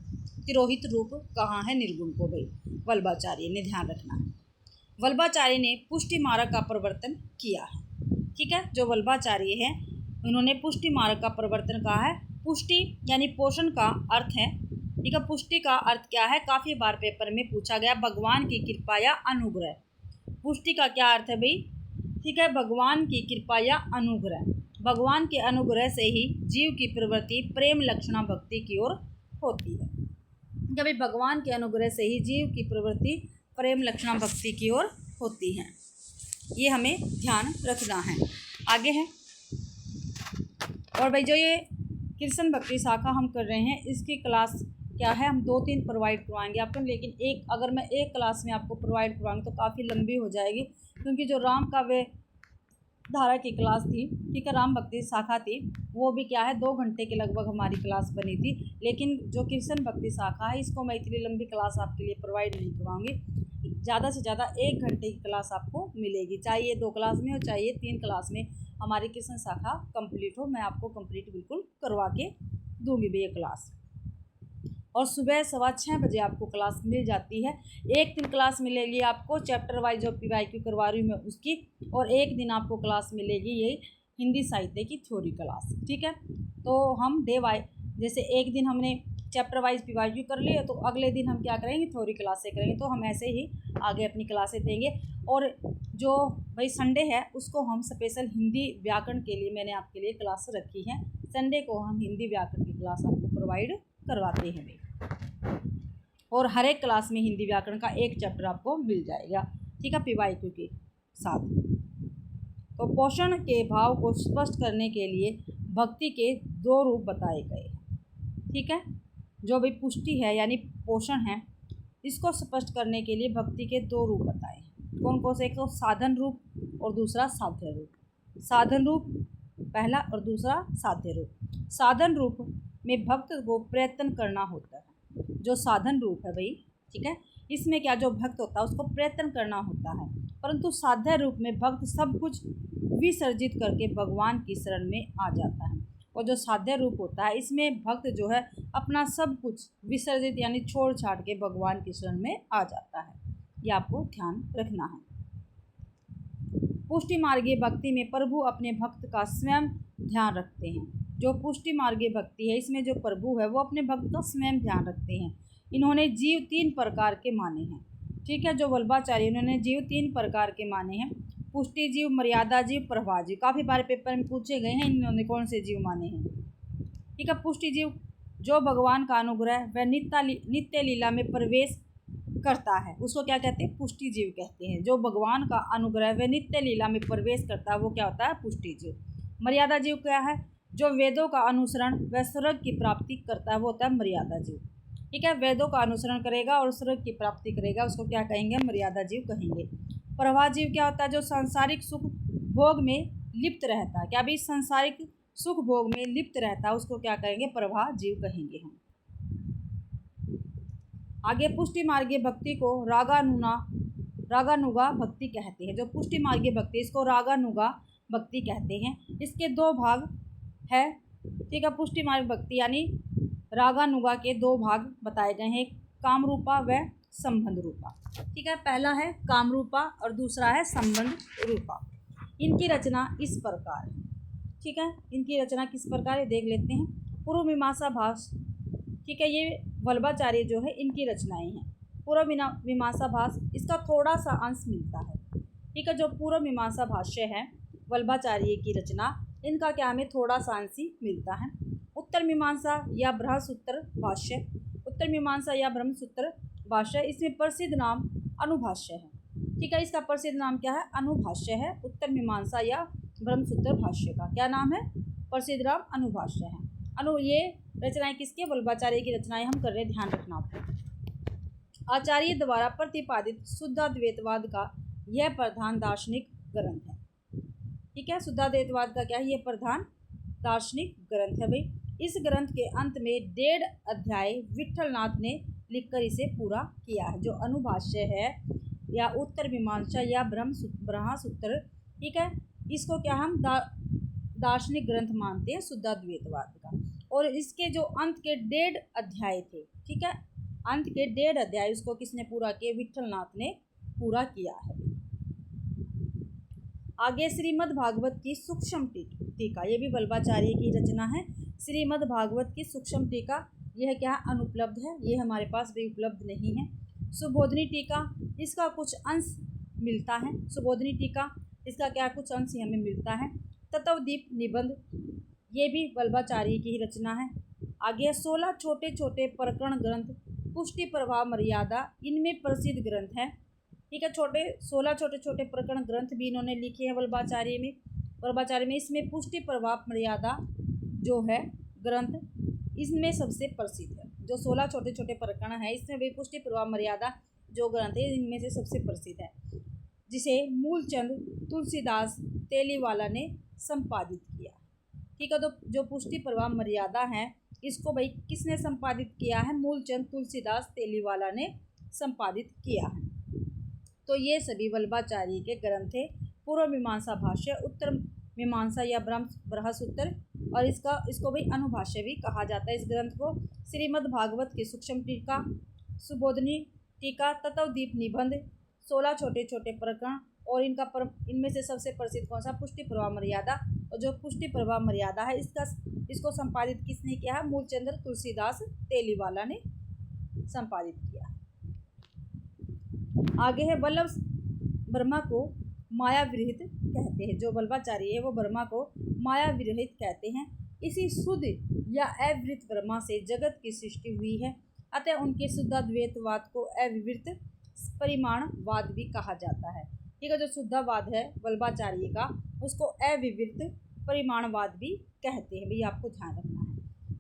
तिरोहित रूप कहाँ है निर्गुण को भाई? वल्लभाचार्य ने, ध्यान रखना है। वल्लभाचार्य ने पुष्टि मार्ग का प्रवर्तन किया है। ठीक है, जो वल्लभाचार्य है उन्होंने पुष्टि मार्ग का प्रवर्तन कहा है। पुष्टि यानी पोषण का अर्थ है। ठीक है, पुष्टि का अर्थ क्या है? काफ़ी बार पेपर में पूछा गया, भगवान की कृपा या अनुग्रह। पुष्टि का क्या अर्थ है भाई? ठीक है, भगवान की कृपा या अनुग्रह। भगवान के अनुग्रह से ही जीव की प्रवृत्ति प्रेम लक्षणा भक्ति की ओर होती है। भाई भगवान के अनुग्रह से ही जीव की प्रवृत्ति प्रेम लक्षणा भक्ति की ओर होती है, ये हमें ध्यान रखना है। आगे है, और भाई जो ये कृष्ण भक्ति शाखा हम कर रहे हैं, इसकी क्लास क्या है? हम 2-3 प्रोवाइड करवाएंगे आपको, लेकिन अगर मैं एक क्लास में आपको प्रोवाइड करवाऊँगी तो काफ़ी लंबी हो जाएगी, क्योंकि जो राम काव्य धारा की क्लास थी, ठीक है, राम भक्ति शाखा थी, वो भी क्या है 2 घंटे के लगभग हमारी क्लास बनी थी। लेकिन जो कृष्ण भक्ति शाखा है, इसको मैं इतनी लंबी क्लास आपके लिए प्रोवाइड नहीं करवाऊँगी। ज़्यादा से ज़्यादा 1 घंटे की क्लास आपको मिलेगी, चाहे 2 क्लास में हो चाहे 3 क्लास में हमारी कृष्ण शाखा कंप्लीट हो, मैं आपको कंप्लीट बिल्कुल करवा के दूँगी भी ये क्लास। और सुबह 6:15 आपको क्लास मिल जाती है। एक दिन क्लास मिलेगी आपको चैप्टर वाइज जो PYQ करवा रही हूँ मैं उसकी, और एक दिन आपको क्लास मिलेगी ये हिंदी साहित्य की थ्योरी क्लास। ठीक है, तो हम डे वाइज, जैसे एक दिन हमने चैप्टर वाइज PYQ कर लिए तो अगले दिन हम क्या करेंगे, थ्योरी क्लासें करेंगे। तो हम ऐसे ही आगे अपनी क्लासें देंगे। और जो भाई संडे है उसको हम स्पेशल हिंदी व्याकरण के लिए मैंने आपके लिए क्लास रखी है। संडे को हम हिंदी व्याकरण की क्लास आपको प्रोवाइड करवाते हैं भाई, और हर एक क्लास में हिंदी व्याकरण का एक चैप्टर आपको मिल जाएगा। ठीक है, PYQ के साथ। तो पोषण के भाव को स्पष्ट करने के लिए भक्ति के 2 रूप बताए गए हैं। ठीक है, जो भी पुष्टि है यानी पोषण है, इसको स्पष्ट करने के लिए भक्ति के 2 रूप बताए हैं। कौन कौन से? एक तो साधन रूप और दूसरा साध्य रूप। साधन रूप पहला और दूसरा साध्य रूप। साधन रूप में भक्त को प्रयत्न करना होता है। जो साधन रूप है भाई, ठीक है, इसमें क्या, जो भक्त होता है उसको प्रयत्न करना होता है। परंतु साध्य रूप में भक्त सब कुछ विसर्जित करके भगवान की शरण में आ जाता है। और जो साध्य रूप होता है इसमें भक्त जो है अपना सब कुछ विसर्जित यानी छोड़ छाड़ के भगवान की शरण में आ जाता है। ये आपको ध्यान रखना है। पुष्टि मार्गीय भक्ति में प्रभु अपने भक्त का स्वयं ध्यान रखते हैं। जो पुष्टि मार्गीय भक्ति है इसमें जो प्रभु है वो अपने भक्त का स्वयं ध्यान रखते हैं। इन्होंने जीव 3 प्रकार के माने हैं। ठीक है, जो वल्लभाचार्य इन्होंने जीव 3 प्रकार के माने हैं। पुष्टि जीव, मर्यादा जीव, प्रवाह जीव। काफ़ी बार पेपर में पूछे गए हैं इन्होंने कौन से जीव माने हैं। ठीक है, पुष्टि जीव जो भगवान का अनुग्रह व नित्य लीला में प्रवेश करता है उसको क्या कहते हैं, पुष्टि जीव कहते हैं। जो भगवान का अनुग्रह व नित्य लीला में प्रवेश करता है वो क्या होता है, पुष्टि जीव। मर्यादा जीव क्या है, जो वेदों का अनुसरण व स्वर्ग की प्राप्ति करता है वो होता है मर्यादा जीव। ठीक है, वेदों का अनुसरण करेगा और स्वर्ग की प्राप्ति करेगा उसको क्या कहेंगे, मर्यादा जीव कहेंगे। प्रवाह जीव क्या होता है, जो सांसारिक सुख भोग में लिप्त रहता है। क्या भी सांसारिक सुख भोग में लिप्त रहता है उसको क्या कहेंगे, प्रवाह जीव कहेंगे हम। आगे पुष्टि मार्गीय भक्ति को रागानुगा भक्ति कहते हैं। जो पुष्टि मार्गीय भक्ति इसको रागानुगा भक्ति कहते हैं। इसके 2 भाग है। ठीक है, पुष्टि मार्ग भक्ति यानी रागानुगा के 2 भाग बताए गए हैं, काम रूपा व संबंध रूपा। ठीक है, पहला है काम रूपा और दूसरा है संबंध रूपा। इनकी रचना इस प्रकार है। ठीक है, इनकी रचना किस प्रकार है देख लेते हैं। पूर्व मीमांसा भाष, ठीक है, ये वल्लभाचार्य जो है इनकी रचनाएं हैं। पूर्व मीमांसा भाष इसका थोड़ा सा अंश मिलता है। ठीक है, जो पूर्व मीमांसा भाष्य है वल्लभाचार्य की रचना, इनका क्या हमें थोड़ा सा अंश ही मिलता है। उत्तर मीमांसा या ब्रह्मसूत्र भाष्य, उत्तर मीमांसा या ब्रह्मसूत्र भाष्य, इसमें प्रसिद्ध नाम अनुभाष्य है। ठीक है, इसका प्रसिद्ध नाम क्या है, अनुभाष्य है। उत्तर मीमांसा या ब्रह्मसूत्र भाष्य का क्या नाम है, प्रसिद्ध नाम अनुभाष्य है। ये रचनाएं किसके, वल्लभाचार्य की रचनाएं हम कर रहे हैं, ध्यान रखना आपको। आचार्य द्वारा प्रतिपादित शुद्धाद्वैतवाद का यह प्रधान दार्शनिक ग्रंथ है। ठीक है, शुद्धाद्वैतवाद का क्या है, ये प्रधान दार्शनिक ग्रंथ है भाई। इस ग्रंथ के अंत में 1.5 अध्याय विट्ठलनाथ ने लिखकर इसे पूरा किया है। जो अनुभाष्य है या उत्तर मीमांसा या ब्रह्मसूत्र, ठीक है, इसको क्या हम दार्शनिक ग्रंथ मानते हैं शुद्धाद्वैतवाद का। और इसके जो अंत के 1.5 अध्याय थे, ठीक है, अंत के 1.5 अध्याय उसको किसने पूरा किया, विट्ठलनाथ ने पूरा किया है। आगे श्रीमद् भागवत की सूक्ष्म टीका, ये भी वल्लभाचार्य की रचना है। श्रीमद् भागवत की सूक्ष्म टीका, यह क्या अनुपलब्ध है, ये हमारे पास भी उपलब्ध नहीं है। सुबोधनी टीका, इसका कुछ अंश मिलता है। सुबोधनी टीका इसका क्या कुछ अंश ही हमें मिलता है। तत्वदीप निबंध, ये भी वल्लभाचार्य की ही रचना है। आगे 16 छोटे छोटे प्रकरण ग्रंथ, पुष्टि प्रभाव मर्यादा, इनमें प्रसिद्ध ग्रंथ है। ठीक है, 16 छोटे छोटे प्रकरण ग्रंथ भी इन्होंने लिखे हैं वल्लभाचार्य में। इसमें पुष्टि प्रभाव मर्यादा जो है ग्रंथ, इसमें सबसे प्रसिद्ध है। जो 16 छोटे छोटे प्रकरण है इसमें भी पुष्टि प्रभाव मर्यादा जो ग्रंथ है इनमें से सबसे प्रसिद्ध है, जिसे मूलचंद तुलसीदास तेलीवाला ने संपादित किया। ठीक है, तो जो पुष्टि प्रभाव मर्यादा है इसको भाई किसने संपादित किया है, मूलचंद तुलसीदास तेलीवाला ने संपादित किया है। तो ये सभी वल्लभाचार्य के ग्रंथ थे। पूर्व मीमांसा भाष्य, उत्तर मीमांसा या ब्रह्मसूत्र और इसको भाई अनुभाष्य भी कहा जाता है। इस ग्रंथ को श्रीमद् भागवत की सूक्ष्म टीका, सुबोधनी टीका, तत्वदीप निबंध, 16 छोटे छोटे प्रकरण और इनमें से सबसे प्रसिद्ध कौन सा, पुष्टि प्रवाह मर्यादा। और जो पुष्टि प्रवाह मर्यादा है इसको संपादित किसने किया है, मूलचंद्र तुलसीदास तेलीवाला ने संपादित किया। आगे है वल्लभ ब्रह्मा को माया विरहित कहते हैं। जो वल्लभाचार्य है वो ब्रह्मा को माया विरहित कहते हैं। इसी शुद्ध या अविवृत ब्रह्मा से जगत की सृष्टि हुई है, अतः उनके शुद्धाद्वैतवाद को अविवृत परिमाणवाद भी कहा जाता है। ठीक है, जो शुद्धवाद है वल्लभाचार्य का उसको अविवृत परिमाणवाद भी कहते हैं, भाई आपको ध्यान रखना है।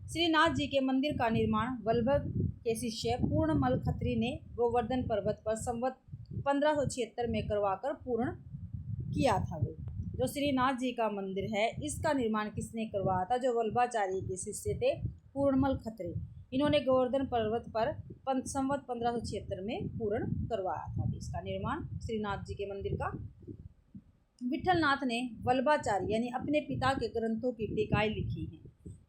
श्रीनाथ जी के मंदिर का निर्माण वल्लभ के शिष्य पूर्णमल खत्री ने गोवर्धन पर्वत पर संवत 1576 में करवाकर पूर्ण किया था। जो श्रीनाथ जी का मंदिर है इसका निर्माण किसने करवाया था, जो वल्लभाचार्य के शिष्य थे पूर्णमल खत्री। इन्होंने गोवर्धन पर्वत पर संवत 1576 में पूर्ण करवाया था इसका निर्माण श्रीनाथ जी के मंदिर का। विठलनाथ ने वल्लभाचार्य यानी अपने पिता के ग्रंथों की टीकाएं लिखी हैं।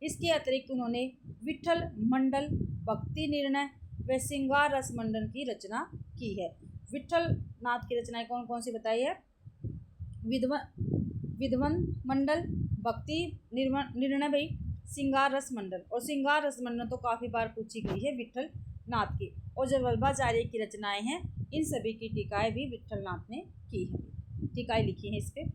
इसके अतिरिक्त उन्होंने विठल मंडल, भक्ति निर्णय व श्रृंगार रस मंडल की रचना की है। विठलनाथ की रचनाएं कौन कौन सी बताई है, विद्वन मंडल, भक्ति निर्णय भाई, श्रृंगार रस मंडल। और श्रृंगार रस मंडल तो काफ़ी बार पूछी गई है विठलनाथ की। और जो वल्लभाचार्य की रचनाएं हैं इन सभी की टीकाएं भी विठलनाथ ने की है, टीकाएं लिखी हैं इस पर।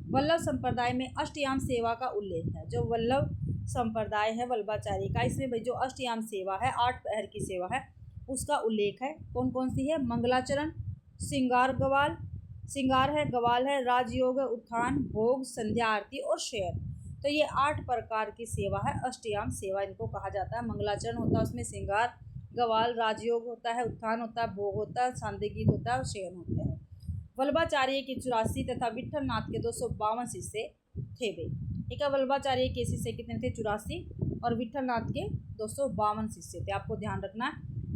वल्लभ संप्रदाय में अष्टयाम सेवा का उल्लेख है। जो वल्लभ संप्रदाय है वल्लभाचार्य का, इसमें भाई जो अष्टयाम सेवा है, 8 पहर की सेवा है, उसका उल्लेख है। कौन कौन सी है, मंगलाचरण, श्रृंगार है, गवाल है, राजयोग, उत्थान, भोग, संध्या आरती और शयन। तो ये 8 प्रकार की सेवा है, अष्टयाम सेवा इनको कहा जाता है। मंगलाचरण होता है, उसमें श्रृंगार, गवाल, राजयोग होता है, उत्थान होता है, भोग होता है, सांध्य गीत होता है और शयन होता है। वल्लभाचार्य के 84 तथा विठलनाथ के 252 शिष्य थे वे। ठीक है, वल्लभाचार्य के शिष्य कितने थे, 84, और विठलनाथ के 252 शिष्य थे। आपको ध्यान रखना है,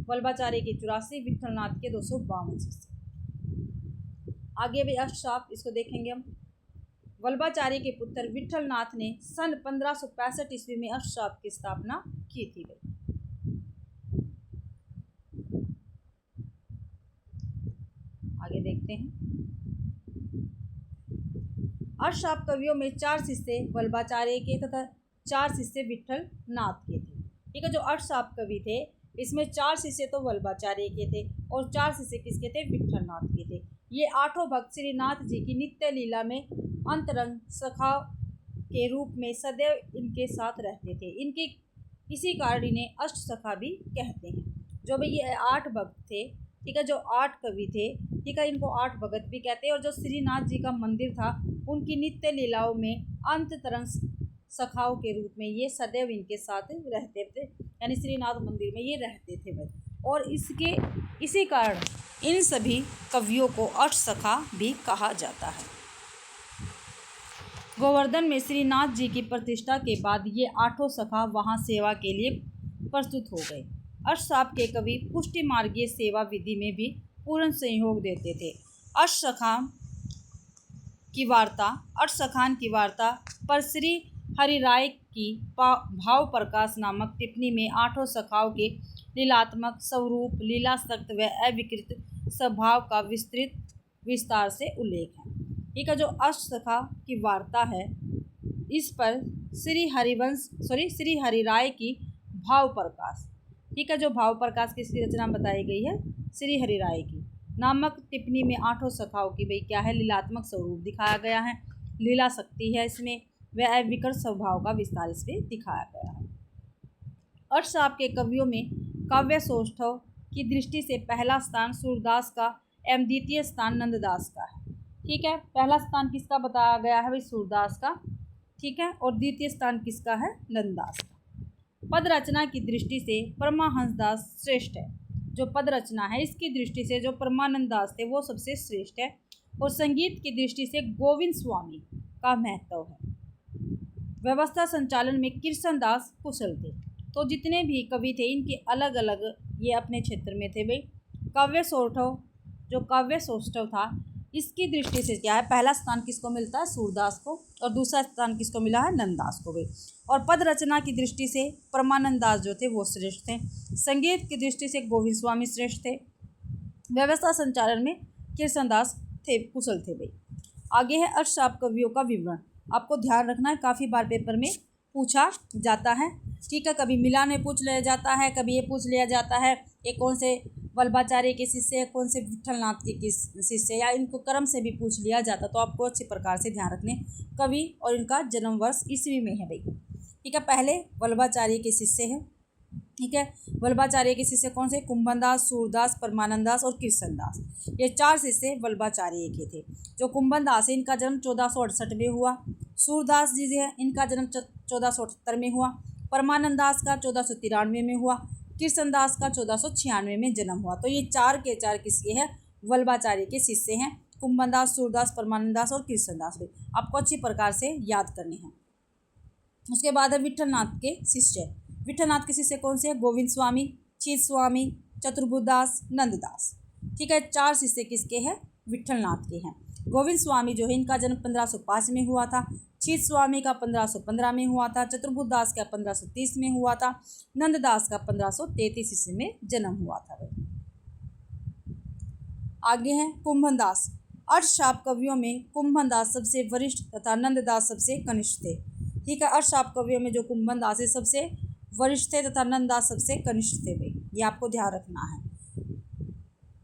वल्लभाचार्य के 84, विठलनाथ के 252 शिष्य। आगे भी अष्टशाप, इसको देखेंगे हम। वल्लभाचार्य के पुत्र विठलनाथ ने सन 1565 ईस्वी में अष्टशाप की स्थापना की थी। आगे देखते हैं। अष्टशाप कवियों में 4 शिष्य वल्लभाचार्य के तथा 4 शिष्य विठलनाथ के थे। ठीक है, जो अष्टशाप कवि थे इसमें 4 शिष्य तो वल्लभाचार्य के थे और 4 शिष्य किसके थे, विठलनाथ के थे। ये 8 भक्त श्रीनाथ जी की नित्य लीला में अंतरंग सखा के रूप में सदैव इनके साथ रहते थे। इनके इसी कारण इन्हें अष्ट सखा भी कहते हैं। जो भाई ये 8 भक्त थे, ठीक है, जो 8 कवि थे, ठीक है, इनको 8 भगत भी कहते हैं। और जो श्रीनाथ जी का मंदिर था उनकी नित्य लीलाओं में अंतरंग सखाओं के रूप में ये सदैव इनके साथ रहते थे, यानी श्रीनाथ मंदिर में ये रहते थे भाई। और इसी कारण इन सभी कवियों को अष्टसखा भी कहा जाता है। गोवर्धन में श्रीनाथ जी की प्रतिष्ठा के बाद ये 8 सखा वहाँ सेवा के लिए प्रस्तुत हो गए। अष्टशाप के कवि पुष्टि मार्गीय सेवा विधि में भी पूर्ण सहयोग देते थे। अष्टसखान की वार्ता पर श्री हरिराय की भाव प्रकाश नामक टिप्पणी में 8 सखाओं के लीलात्मक स्वरूप, लीलासक्त व अविकृत स्वभाव का विस्तार से उल्लेख है। ठीक है, जो अष्टसखा की वार्ता है इस पर श्री हरिराय की भाव प्रकाश, ठीक है, जो भाव प्रकाश किसकी रचना बताई गई है, श्री हरिराय की नामक टिप्पणी में 8 सखाओं की भाई क्या है, लीलात्मक स्वरूप दिखाया गया है, लीला शक्ति है इसमें, वह अविकृत स्वभाव का विस्तार इसमें दिखाया गया है। अष्टशाप के कवियों में काव्य सौष्ठव की दृष्टि से पहला स्थान सूरदास का एवं द्वितीय स्थान नंददास का है। ठीक है, पहला स्थान किसका बताया गया है भाई, सूरदास का, ठीक है, और द्वितीय स्थान किसका है, नंददास का। पद रचना की दृष्टि से परमाहंसदास श्रेष्ठ है। जो पद रचना है इसकी दृष्टि से जो परमानंद दास थे वो सबसे श्रेष्ठ है। और संगीत की दृष्टि से गोविंद स्वामी का महत्व है। व्यवस्था संचालन में कृष्ण दास कुशल थे। तो जितने भी कवि थे इनके अलग अलग ये अपने क्षेत्र में थे भाई। काव्य सौष्ठव, जो काव्य सौष्ठव था इसकी दृष्टि से क्या है, पहला स्थान किसको मिलता है, सूरदास को, और दूसरा स्थान किसको मिला है, नंददास को भी। और पद रचना की दृष्टि से परमानंद दास जो थे वो श्रेष्ठ थे। संगीत की दृष्टि से गोविंद स्वामी श्रेष्ठ थे। व्यवस्था संचालन में कृष्णदास थे, कुशल थे भाई। आगे है अष्टशाप कवियों का विवरण। आपको ध्यान रखना है, काफ़ी बार पेपर में पूछा जाता है, ठीक है। कभी मिलान में पूछ लिया जाता है, कभी ये पूछ लिया जाता है ये कौन से वल्लभाचार्य के शिष्य, कौन से विट्ठलनाथ के किस शिष्य, या इनको क्रम से भी पूछ लिया जाता। तो आपको अच्छी प्रकार से ध्यान रखने, कवि और इनका जन्म वर्ष ईस्वी में है भाई, ठीक है। पहले वल्लभाचार्य के शिष्य हैं, ठीक है। वल्लभाचार्य के शिष्य कौन से, कुंभनदास, सूरदास, परमानंददास और कृष्णदास। ये 4 शिष्य वल्लभाचार्य के थे। जो कुंभनदास है इनका जन्म 1468 में हुआ। सूरदास जी है इनका जन्म 1478 में हुआ। परमानंददास का 1493 में हुआ। कृष्णदास का 1496 में जन्म हुआ। तो ये 4 के 4 किसके हैं, वल्लभाचार्य के शिष्य हैं, कुंभनदास, सूरदास, परमानंददास और कृष्णदास भी। आपको अच्छी प्रकार से याद करने हैं। उसके बाद है विट्ठलनाथ के शिष्य। विट्ठलनाथ के शिष्य कौन से हैं, गोविंद स्वामी, चीत स्वामी, चतुर्बुदास, नंददास, ठीक है। 4 शिष्य किसके हैं, विट्ठलनाथ के हैं। गोविंद स्वामी जो है इनका जन्म 1505 में हुआ था। चीत स्वामी का 1515 में हुआ था। चतुर्बुदास का 1530 में हुआ था। नंददास का 1533 ईस्वी में जन्म हुआ था। आगे हैं कुंभनदास। अष्टशाप कवियों में कुंभनदास सबसे वरिष्ठ तथा नंददास सबसे कनिष्ठ थे, ठीक है। अष्टशाप कवियों में जो कुंभनदास है सबसे वरिष्ठ थे तथा नंददास सबसे कनिष्ठ थे भाई, ये आपको ध्यान रखना है,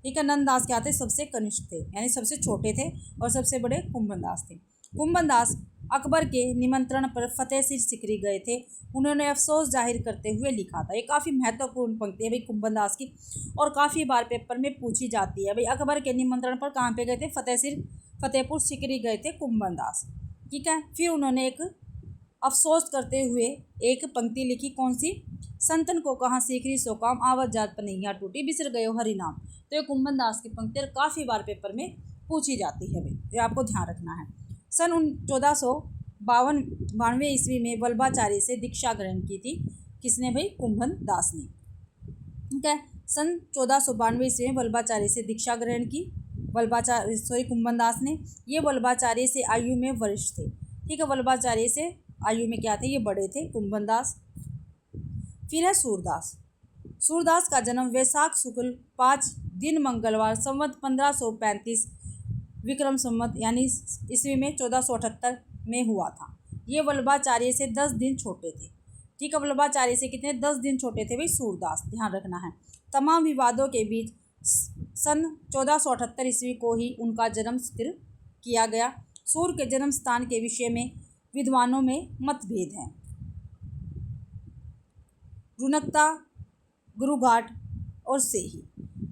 ठीक है। नंददास क्या थे, सबसे कनिष्ठ थे, यानी सबसे छोटे थे, और सबसे बड़े कुंभनदास थे। कुंभनदास अकबर के निमंत्रण पर फतेहसिर सिकरी गए थे। उन्होंने अफसोस जाहिर करते हुए लिखा था। ये काफ़ी महत्वपूर्ण पंक्ति है भाई कुंभनदास की, और काफ़ी बार पेपर में पूछी जाती है भाई। अकबर के निमंत्रण पर कहाँ पे गए थे, फतेहपुर सिकरी गए थे कुंभनदास, ठीक है। फिर उन्होंने एक अफसोस करते हुए एक पंक्ति लिखी, कौन सी, संतन को कहाँ सीखरी सो काम, आवत जात पनैया टूटी, बिसर गयो हरि नाम। तो ये कुंभनदास की पंक्ति काफ़ी बार पेपर में पूछी जाती है भाई, ये आपको ध्यान रखना है। सन 1492 ईस्वी में वल्लभाचार्य से दीक्षा ग्रहण की थी, किसने भाई, कुंभनदास ने, ठीक है। सन 1492 ईस्वी में वल्लभाचार्य से दीक्षा ग्रहण की कुंभनदास ने। ये वल्लभाचार्य से आयु में वरिष्ठ थे, ठीक है। वल्लभाचार्य से आयु में क्या थे, ये बड़े थे कुंभनदास। फिर है सूरदास। सूरदास का जन्म वैशाख शुक्ल 5 दिन मंगलवार संवत 1535 विक्रम संवत यानी ईस्वी में 1478 में हुआ था। ये वल्लभाचार्य से 10 दिन छोटे थे, ठीक है। वल्लभाचार्य से कितने, 10 दिन छोटे थे भाई सूरदास, ध्यान रखना है। तमाम विवादों के बीच सन 1478 ईस्वी को ही उनका जन्म स्थिर किया गया। सूर्य के जन्म स्थान के विषय में विद्वानों में मतभेद हैं। रुनकता, गुरुघाट और सेही,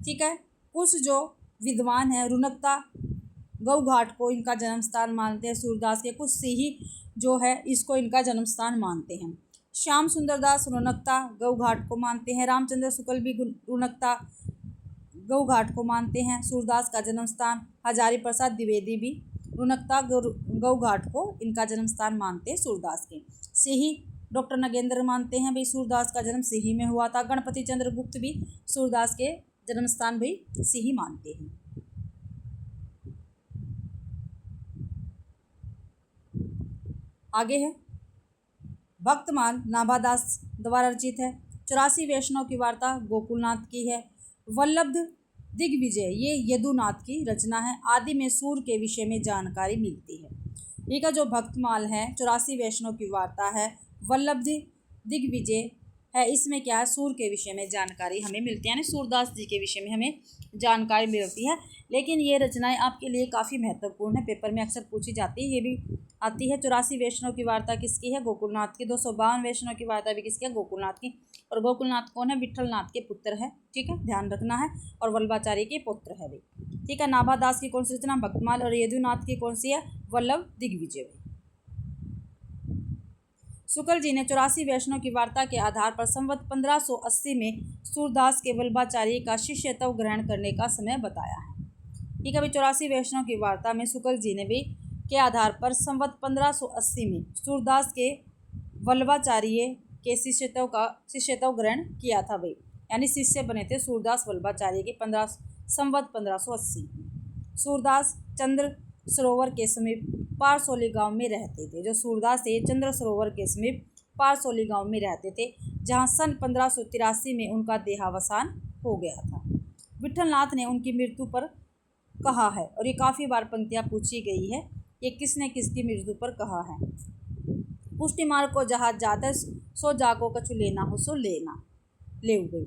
ठीक है। कुछ जो विद्वान हैं रुनकता, गौघाट को इनका जन्म स्थान मानते हैं सूरदास के, कुछ सेही जो है इसको इनका जन्म स्थान मानते हैं। श्याम सुंदरदास रुनकता, गौघाट को मानते हैं। रामचंद्र शुक्ल भी रुनकता, गौघाट को मानते हैं सूरदास का जन्म स्थान। हजारी प्रसाद द्विवेदी भी रुनकता, गौघाट को इनका जन्म स्थान मानते हैं सूरदास के। सेही डॉक्टर नगेंद्र मानते हैं भाई सूरदास का जन्म सिही में हुआ था। गणपति चंद्र गुप्त भी सूरदास के जन्म स्थान भाई सिही मानते हैं। आगे है भक्तमाल, नाभादास द्वारा रचित है। 84 वैष्णव की वार्ता गोकुलनाथ की है। वल्लभ दिग्विजय, ये यदुनाथ की रचना है। आदि में सूर्य के विषय में जानकारी मिलती है, ठीक है। जो भक्तमाल है 84 वैष्णव की वार्ता है। वल्लभ दिग्विजय है, इसमें क्या है, सूर्य के विषय में जानकारी हमें मिलती है, यानी सूरदास जी के विषय में हमें जानकारी मिलती है। लेकिन ये रचनाएं आपके लिए काफ़ी महत्वपूर्ण है, पेपर में अक्सर पूछी जाती है। ये भी आती है 84 वैष्णव की वार्ता किसकी है, गोकुलनाथ की। 252 वैष्णव की वार्ता भी किसकी है, गोकुलनाथ की। और गोकुलनाथ कौन है, विट्ठलनाथ के पुत्र है, ठीक है, ध्यान रखना है। और वल्लभाचार्य के पुत्र है भी, ठीक है। नाभादास की कौन सी रचना, भक्तमाल। और यदुनाथ की कौन सी है, वल्लभ दिग्विजय। शुक्ल जी ने 84 वैष्णव की वार्ता के आधार पर संवत 1580 में सूरदास के वल्लभाचार्य का शिष्यत्व ग्रहण करने का समय बताया है, ठीक है। अभी 84 वैष्णव की वार्ता में शुक्ल जी ने भी के आधार पर संवत 1580 में सूरदास के वल्लभाचार्य के शिष्यत्व ग्रहण किया था भाई, यानी शिष्य बने थे सूरदास वल्लभाचार्य के संवत 1580। सूरदास चंद्र सरोवर के समीप पारसोली गांव में रहते थे। जो सूरदास थे चंद्र सरोवर के समीप पारसोली गांव में रहते थे, जहां सन 1583 में उनका देहावसान हो गया था। विठलनाथ ने उनकी मृत्यु पर कहा है, और ये काफ़ी बार पंक्तियाँ पूछी गई है, ये किसने किसकी मृत्यु पर कहा है। पुष्टि मार्ग को जहाज जाता सो जाको कछु लेना हो सो लेना ले गई।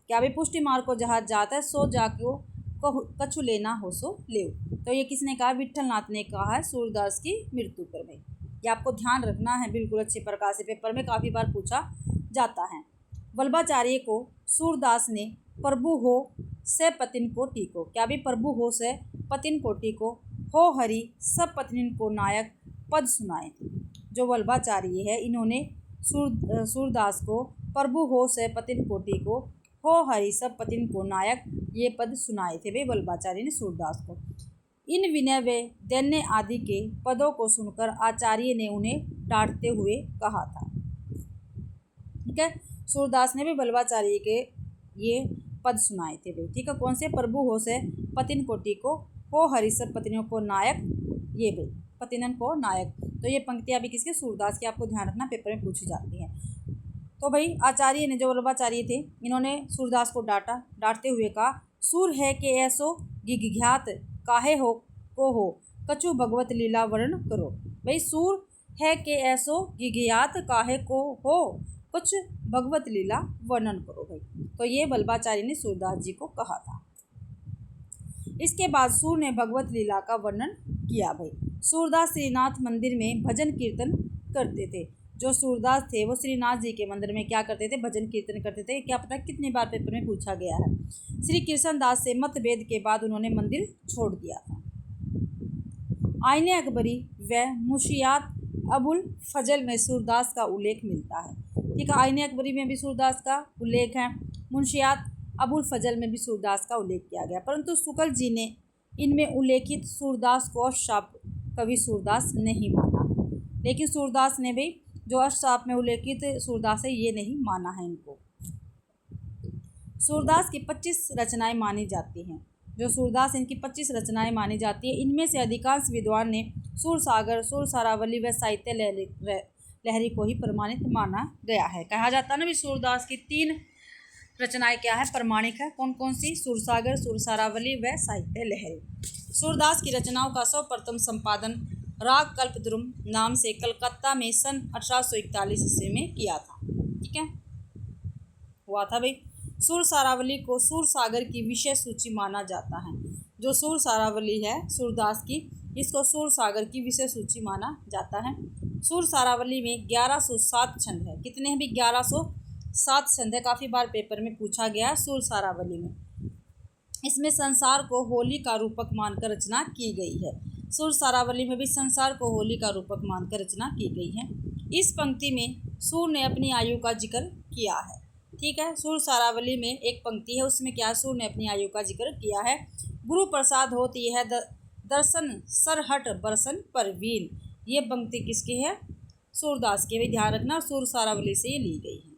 क्या भाई, पुष्टि मार्ग को जहाज जाता है सो जाको कछु लेना हो सो ले। तो ये किसने कहा? विठलनाथ ने कहा है सूरदास की मृत्यु पर। भाई ये आपको ध्यान रखना है बिल्कुल अच्छे प्रकार से, पेपर में काफ़ी बार पूछा जाता है। वल्लभाचार्य को सूरदास ने प्रभु हो से पतिन को टीको। क्या भी? प्रभु हो से पतिन को टीको, हो हरि सब पत्निन को नायक पद सुनाए थे। जो वल्लभाचार्य है इन्होंने सूरदास को प्रभु हो से पतिन कोटि को, हो हरि सब पतिन को नायक ये पद सुनाए थे वे वल्लभाचार्य ने सूरदास को। इन विनय व दैन्य आदि के पदों को सुनकर आचार्य ने उन्हें डांटते हुए कहा था। ठीक है, सूरदास ने भी वल्लभाचार्य के ये पद सुनाए थे वे। ठीक है, कौन से? प्रभु हो से पतिन कोटि को, हो हरि सब पत्नियों को नायक ये भाई पतिनन को नायक। तो ये पंक्तियाँ भी किसके? सूरदास की। आपको ध्यान रखना, पेपर में पूछी जाती हैं। तो भाई आचार्य ने, जो वल्लभाचार्य थे, इन्होंने सूरदास को डांटते हुए कहा, सूर है कि ऐसो गिघ्यात काहे हो को हो कछु भगवत लीला वर्ण करो। भाई सूर है कि ऐसो गिघ्यात काहे को हो कुछ भगवत लीला वर्णन करो। भाई तो ये वल्लभाचार्य ने सूरदास जी को कहा था। इसके बाद सूर ने भगवत लीला का वर्णन किया। भाई सूरदास श्रीनाथ मंदिर में भजन कीर्तन करते थे। जो सूरदास थे वो श्रीनाथ जी के मंदिर में क्या करते थे? भजन कीर्तन करते थे। क्या पता कितनी बार पेपर में पूछा गया है। श्री कृष्णदास से मतभेद के बाद उन्होंने मंदिर छोड़ दिया था। आईने अकबरी व मुशियात अबुल फजल में सूरदास का उल्लेख मिलता है। ठीक है, आईने अकबरी में भी सूरदास का उल्लेख है, मुंशियात अबुल फजल में भी सूरदास का उल्लेख किया गया, परंतु शुक्ल जी ने इनमें उल्लेखित सूरदास को अष्टसाप कवि सूरदास नहीं माना। लेकिन सूरदास ने भी जो अष्टसाप में उल्लेखित सूरदास है ये नहीं माना है इनको। सूरदास की 25 रचनाएं मानी जाती हैं। जो सूरदास इनकी 25 रचनाएं मानी जाती है, इनमें से अधिकांश विद्वान ने सूरसागर, सूरसारावली व साहित्य लहरी को ही प्रमाणित माना गया है। कहा जाता है ना भी सूरदास की 3 रचनाएं क्या है? प्रमाणिक है। कौन कौन सी? सूरसागर, सूरसारावली व साहित्य लहरी। सूरदास की रचनाओं का सर्वप्रथम संपादन राग कल्पद्रुम नाम से कलकत्ता में सन 1841 ईस्वी में किया था। ठीक है, हुआ था भाई। सूरसारावली को सूरसागर की विशेष सूची माना जाता है। जो सूरसारावली है सूरदास की, इसको सूरसागर की विशेष सूची माना जाता है। सूरसारावली में 1107 छंद है। कितने हैं भी? 1107 छंद है। काफ़ी बार पेपर में पूछा गया सूरसारावली में। इसमें संसार को होली का रूपक मानकर रचना की गई है। सूरसारावली में भी संसार को होली का रूपक मानकर रचना की गई है। इस पंक्ति में सूर ने अपनी आयु का जिक्र किया है। ठीक है, सूरसारावली में एक पंक्ति है, उसमें क्या सूर ने अपनी आयु का जिक्र किया है। गुरु प्रसाद होती है दर्शन सरहट बरसन परवीन। ये पंक्ति किसकी है? सूरदास की। भी ध्यान रखना, सूरसारावली से ये ली गई है।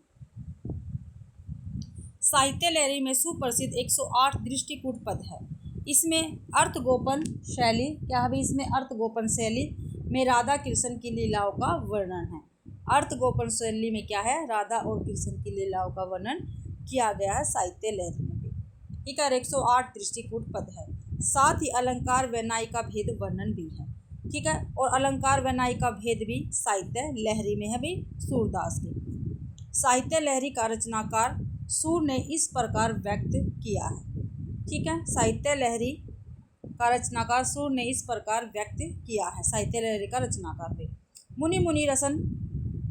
साहित्य लहरी में सुप्रसिद्ध 108 दृष्टिकूट पद है। इसमें अर्थगोपन शैली क्या है? इसमें अर्थगोपन शैली में राधा कृष्ण की लीलाओं का वर्णन है। अर्थगोपन शैली में क्या है? राधा और कृष्ण की लीलाओं का वर्णन किया गया है साहित्य लहरी में भी। ठीक है, 108 दृष्टिकूट पद है। साथ ही अलंकार व नायिका भेद वर्णन भी है। ठीक है, और अलंकार व नायिका भेद भी साहित्य लहरी में है भी सूरदास की। साहित्य लहरी का रचनाकार सूर ने इस प्रकार व्यक्त किया है। ठीक है, साहित्य लहरी का रचनाकार सूर ने इस प्रकार व्यक्त किया है। साहित्य लहरी का रचनाकार है। मुनि मुनि रसन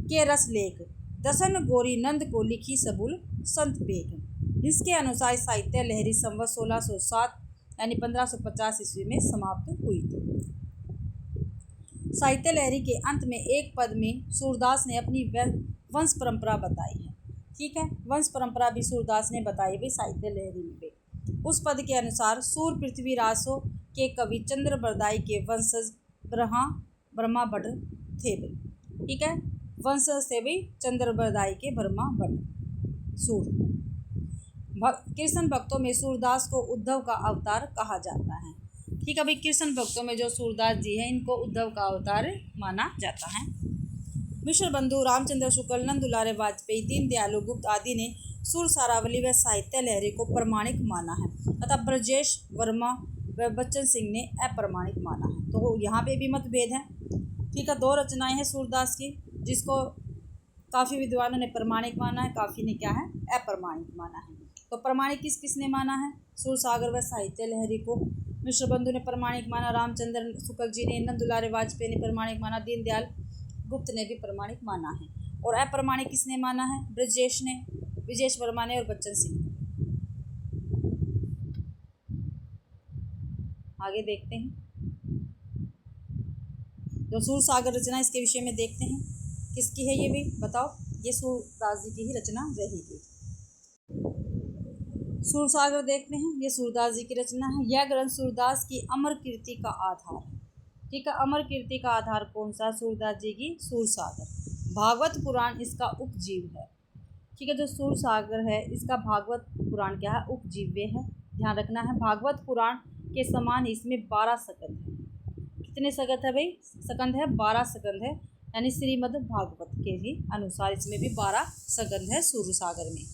के रस लेख दसन गोरी नंद को लिखी सबुल संत बेग। इसके अनुसार साहित्य लहरी संवत 1607 यानी 1550 ईस्वी में समाप्त हुई थी। साहित्य लहरी के अंत में एक पद में सूरदास ने अपनी वंश परंपरा बताई है। ठीक है, वंश परंपरा भी सूरदास ने बताई भी साहित्य लहरी में भी। उस पद के अनुसार सूर पृथ्वीरासों के कवि चंद्रबरदाई के वंशज ब्रह्मा भट्ट थे भी। ठीक है, वंशज थे भी चंद्रबरदाई के ब्रह्मा भट्ट सूर। कृष्ण भक्तों में सूरदास को उद्धव का अवतार कहा जाता है। ठीक है भाई, कृष्ण भक्तों में जो सूरदास जी हैं इनको उद्धव का अवतार माना जाता है। मिश्र बंधु रामचंद्र शुक्ल, नंद दुलारे वाजपेयी, दीनदयालु गुप्त आदि ने सुर सारावली व साहित्य लहरी को प्रमाणिक माना है तथा ब्रजेश वर्मा व बच्चन सिंह ने अप्रमाणिक माना है। तो यहाँ पे भी मतभेद है। ठीक है, दो रचनाएं हैं सूरदास की जिसको काफ़ी विद्वानों ने प्रमाणिक माना है, काफ़ी ने क्या है अप्रमाणिक माना है। तो प्रमाणिक किस किस ने माना है? सुर सागर व साहित्य लहरी को मिश्र बंधु ने प्रमाणिक माना, रामचंद्र शुक्ल जी ने, नंद दुलारे वाजपेयी ने प्रमाणिक माना, दीनदयाल गुप्त ने भी प्रमाणिक माना है। और अप्रमाणिक किसने माना है? ब्रजेश ने, ब्रजेश वर्मा ने और बच्चन सिंह ने। आगे देखते हैं जो सूर सागर रचना, इसके विषय में देखते हैं किसकी है ये भी बताओ। ये सूरदास जी की ही रचना रहेगी। सूर सागर देखते हैं, ये सूरदास जी की रचना है। यह ग्रंथ सूरदास की अमर कीर्ति का आधार है। ठीक है, अमर कीर्ति का आधार कौन सा? सूरदास जी की सूर सागर। भागवत पुराण इसका उपजीव है। ठीक है, जो सूर सागर है इसका भागवत पुराण क्या है? उपजीव्य है। ध्यान रखना है, भागवत पुराण के समान इसमें 12 स्कंध है। कितने स्कंध है भाई? स्कंध है 12 स्कंध है, यानी श्रीमद् भागवत के ही अनुसार इसमें भी 12 स्कंध है सूर सागर में।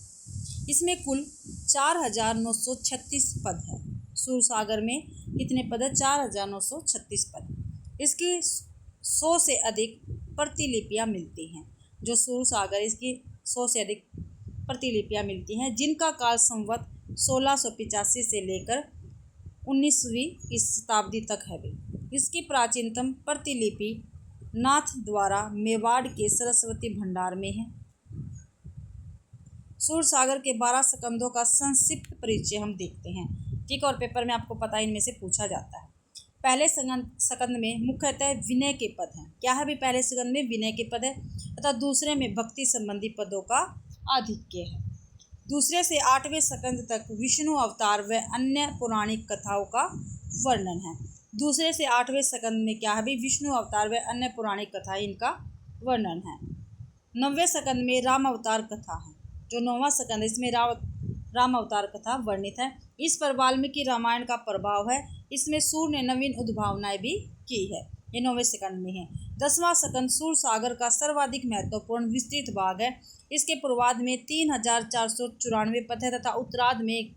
इसमें कुल 4936 पद है। सूर सागर में कितने पद है? 4936 पद। इसकी 100 से अधिक प्रतिलिपियां मिलती हैं। जो सूर सागर, इसकी 100 से अधिक प्रतिलिपियां मिलती हैं, जिनका काल संवत 1685 से लेकर 19वीं शताब्दी तक है भाई। इसकी प्राचीनतम प्रतिलिपि नाथ द्वारा मेवाड़ के सरस्वती भंडार में है। सूर सागर के 12 स्कंदों का संक्षिप्त परिचय हम देखते हैं। ठीक, और पेपर में आपको पता है इनमें से पूछा जाता है। पहले स्कंद में मुख्यतः विनय के पद हैं। क्या है भी? पहले स्कंद में विनय के पद है तथा दूसरे में भक्ति संबंधी पदों का आधिक्य है। दूसरे से 8वें स्कंद तक विष्णु अवतार व अन्य पौराणिक कथाओं का वर्णन है। दूसरे से 8वें स्कंद में क्या है भी? विष्णु अवतार व अन्य पौराणिक कथाएं, इनका वर्णन है। 9वें स्कंद में राम अवतार कथा है। जो 9वां स्कंद है इसमें राम अवतार कथा वर्णित है। इस पर वाल्मीकि रामायण का प्रभाव है। इसमें सूर ने नवीन उद्भावनाएं भी की है। ये 9वें स्कंद में है। 10वां स्कंद सूर सागर का सर्वाधिक महत्वपूर्ण विस्तृत भाग है। इसके पूर्वार्ध में 3494 पद है तथा उत्तरार्ध में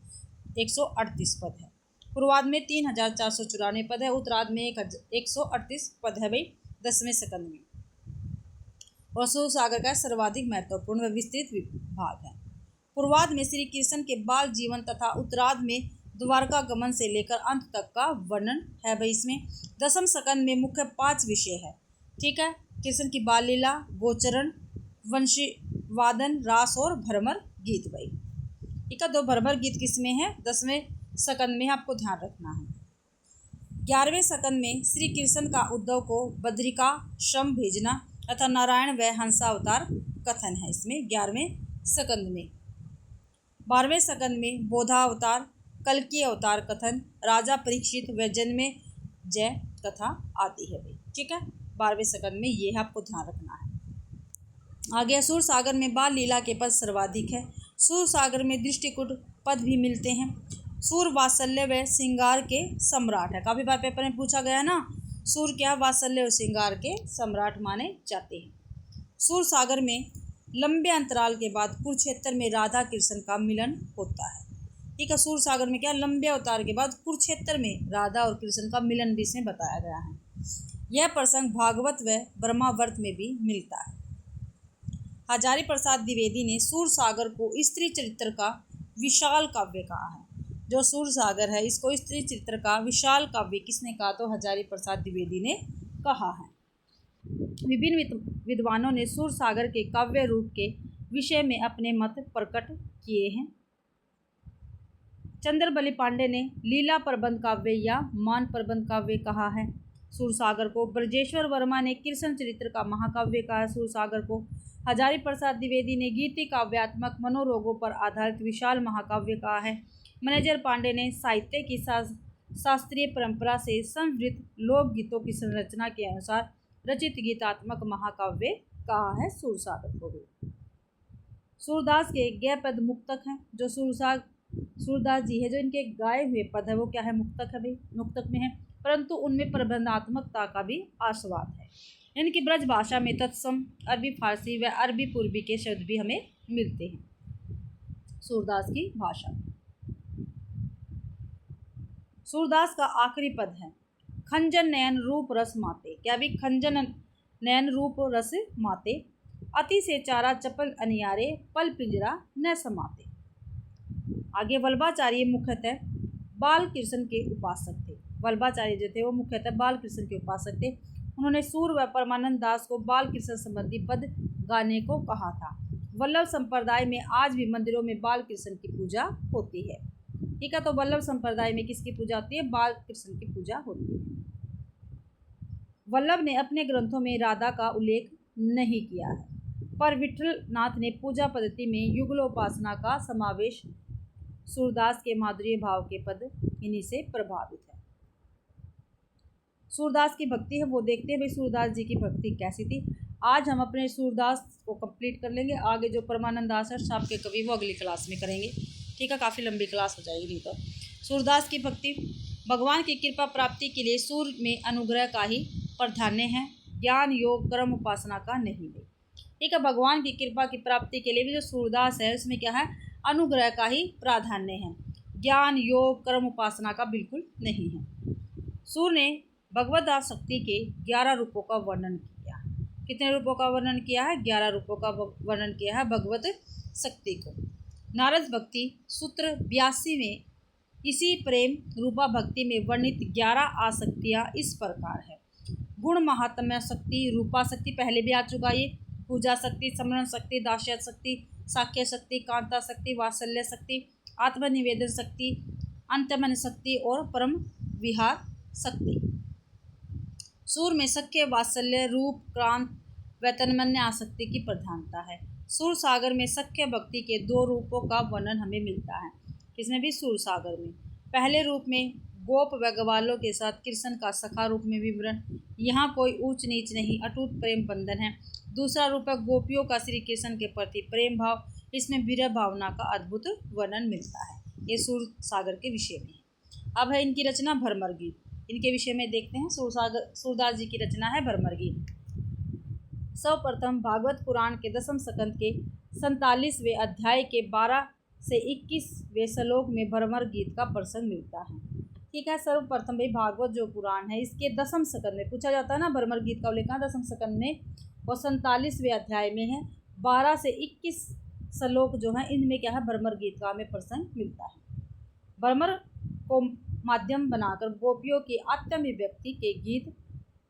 138 पद है। पूर्वार्ध में 3494 पद है, उत्तरार्ध में 138 पद है भाई 10वें स्कंद में। और सूर सागर का सर्वाधिक महत्वपूर्ण व विस्तृत भाग है। पूर्वार्ध में श्री कृष्ण के बाल जीवन तथा उत्तरार्ध में द्वारका गमन से लेकर अंत तक का वर्णन है भाई इसमें। 10वें स्कंद में मुख्य 5 विषय है। ठीक है, कृष्ण की बाल लीला, गोचरण, वंशी वादन, रास और भ्रमर गीत भाई। ठीक है, 2 भ्रमर गीत किसमें है? 10वें स्कंद में, आपको ध्यान रखना है। 11वें स्कंद में श्री कृष्ण का उद्धव को बद्रिकाश्रम भेजना तथा नारायण व हंसावतार कथन है इसमें 11वें स्कंद में। 12वें स्कंद में बोधावतार, कल्कि अवतार कथन, राजा परीक्षित व जन्मे जय कथा आती है भाई। ठीक है, 12वें स्कंद में ये है, आपको ध्यान रखना है। आगे सूर सागर में बाल लीला के पद सर्वाधिक है। सूर सागर में दृष्टिकूट पद भी मिलते हैं। सूर वात्सल्य व श्रृंगार के सम्राट है। काफ़ी बार पेपर में पूछा गया ना, सूर क्या? वात्सल्य और श्रृंगार के सम्राट माने जाते हैं। सूर सागर में लंबे अंतराल के बाद कुरुक्षेत्र में राधा कृष्ण का मिलन होता है। ठीक है, सूर सागर में क्या? लंबे अवतार के बाद कुरुक्षेत्र में राधा और कृष्ण का मिलन भी इसमें बताया गया है। यह प्रसंग भागवत व ब्रह्मावर्त में भी मिलता है। हजारी प्रसाद द्विवेदी ने सूर सागर को स्त्री चरित्र का विशाल काव्य कहा है। जो सूर सागर है इसको स्त्री चरित्र का विशाल काव्य किसने कहा? तो हजारी प्रसाद द्विवेदी ने कहा है। विभिन्न विद्वानों ने सूर सागर के काव्य रूप के विषय में अपने मत प्रकट किए हैं। चंद्रबली पांडे ने लीला प्रबंध काव्य या मान प्रबंध काव्य कहा है सूर सागर को। ब्रजेश्वर वर्मा ने कृष्ण चरित्र का महाकाव्य कहा है सूर सागर को। हजारी प्रसाद द्विवेदी ने गीति काव्यात्मक मनोरोगों पर आधारित विशाल महाकाव्य कहा है। मैनेजर पांडे ने साहित्य की शास्त्रीय परंपरा से समृद्ध लोकगीतों की संरचना के अनुसार रचित गीतात्मक महाकाव्य कहा है सूर सागर को भी। सूरदास के 11 पद मुक्तक हैं। जो सूरदास जी है जो इनके गाए हुए पद है वो क्या है, मुक्तक है भाई, मुक्तक में है, परंतु उनमें प्रबंधात्मकता का भी आस्वाद है। इनकी ब्रज भाषा में तत्सम अरबी फारसी व अरबी पूर्वी के शब्द भी हमें मिलते हैं सूरदास की भाषा में। सूरदास का आखिरी पद है खंजन नयन रूप रस माते, क्या भी, खंजन नयन रूप रस माते, अति से चारा चपल अनियारे, पल पिंजरा न समाते। आगे वल्लभाचार्य मुख्यतः बाल कृष्ण के उपासक थे। वल्लभाचार्य जो थे वो मुख्यतः बाल कृष्ण के उपासक थे। उन्होंने सूर व परमानंद दास को बाल कृष्ण संबंधी पद गाने को कहा था। वल्लभ संप्रदाय में आज भी मंदिरों में बाल कृष्ण की पूजा होती है। ठीक है, तो वल्लभ संप्रदाय में किसकी पूजा होती है, बाल कृष्ण की पूजा होती है। वल्लभ ने अपने ग्रंथों में राधा का उल्लेख नहीं किया है, पर विठल नाथ ने पूजा पद्धति में युगलोपासना का समावेश, सूरदास के माधुर्य भाव के पद इन्हीं से प्रभावित है। सूरदास की भक्ति है वो देखते हैं भाई सूरदास जी की भक्ति कैसी थी। आज हम अपने सूरदास को कंप्लीट कर लेंगे, आगे जो परमानंद दास है साहब के कवि वो अगली क्लास में करेंगे। ठीक है, काफ़ी लंबी क्लास हो जाएगी नहीं तो। सूरदास की भक्ति, भगवान की कृपा प्राप्ति के लिए सूर में अनुग्रह का ही प्राधान्य है, ज्ञान योग कर्म उपासना का नहीं है। ठीक है, भगवान की कृपा की प्राप्ति के लिए भी जो सूरदास है उसमें क्या है, अनुग्रह का ही प्राधान्य है, ज्ञान योग कर्म उपासना का बिल्कुल नहीं है। सूर ने भगवत दास शक्ति के 11 रूपों का वर्णन किया। कितने रूपों का वर्णन किया है, 11 रूपों का वर्णन किया है भगवत शक्ति को। नारद भक्ति सूत्र 82 में इसी प्रेम रूपा भक्ति में वर्णित 11 आसक्तियाँ इस प्रकार है। गुण महात्म्य शक्ति, रूपा शक्ति पहले भी आ चुका ये, पूजा शक्ति, समरण शक्ति, दास्य शक्ति, साख्य शक्ति, कांता शक्ति, वात्सल्य शक्ति, आत्मनिवेदन शक्ति, अंतमन शक्ति और परम विहार शक्ति। सूर में सख्य, वात्सल्य, रूप, क्रांत व तन्मन्य आसक्ति की प्रधानता है। सूर सागर में सख्य भक्ति के 2 रूपों का वर्णन हमें मिलता है। किसमें भी, सूर सागर में। पहले रूप में गोप व ग्वालों के साथ कृष्ण का सखा रूप में विवरण, यहाँ कोई ऊंच नीच नहीं, अटूट प्रेम बंधन है। दूसरा रूप है गोपियों का श्री कृष्ण के प्रति प्रेम भाव, इसमें विरह भावना का अद्भुत वर्णन मिलता है। ये सूर सागर के विषय में है। अब है इनकी रचना भ्रमर गीत, इनके विषय में देखते हैं। सूरदास जी की रचना है भ्रमर गीत। सर्वप्रथम भागवत पुराण के 10वें स्कंद के 47वें अध्याय के 12 से 21वें श्लोक में भ्रमर गीत का प्रसंग मिलता है। ठीक है, सर्वप्रथम भाई भागवत जो पुराण है इसके 10वें स्कंद में पूछा जाता है ना, भ्रमर गीत का उल्लेख 10वें स्कंद में और 47वें अध्याय में है। 12 से 21 श्लोक जो है इनमें क्या है, भ्रमर गीत का हमें प्रसंग मिलता है। भ्रमर को माध्यम बनाकर गोपियों की आत्माभिव्यक्ति के गीत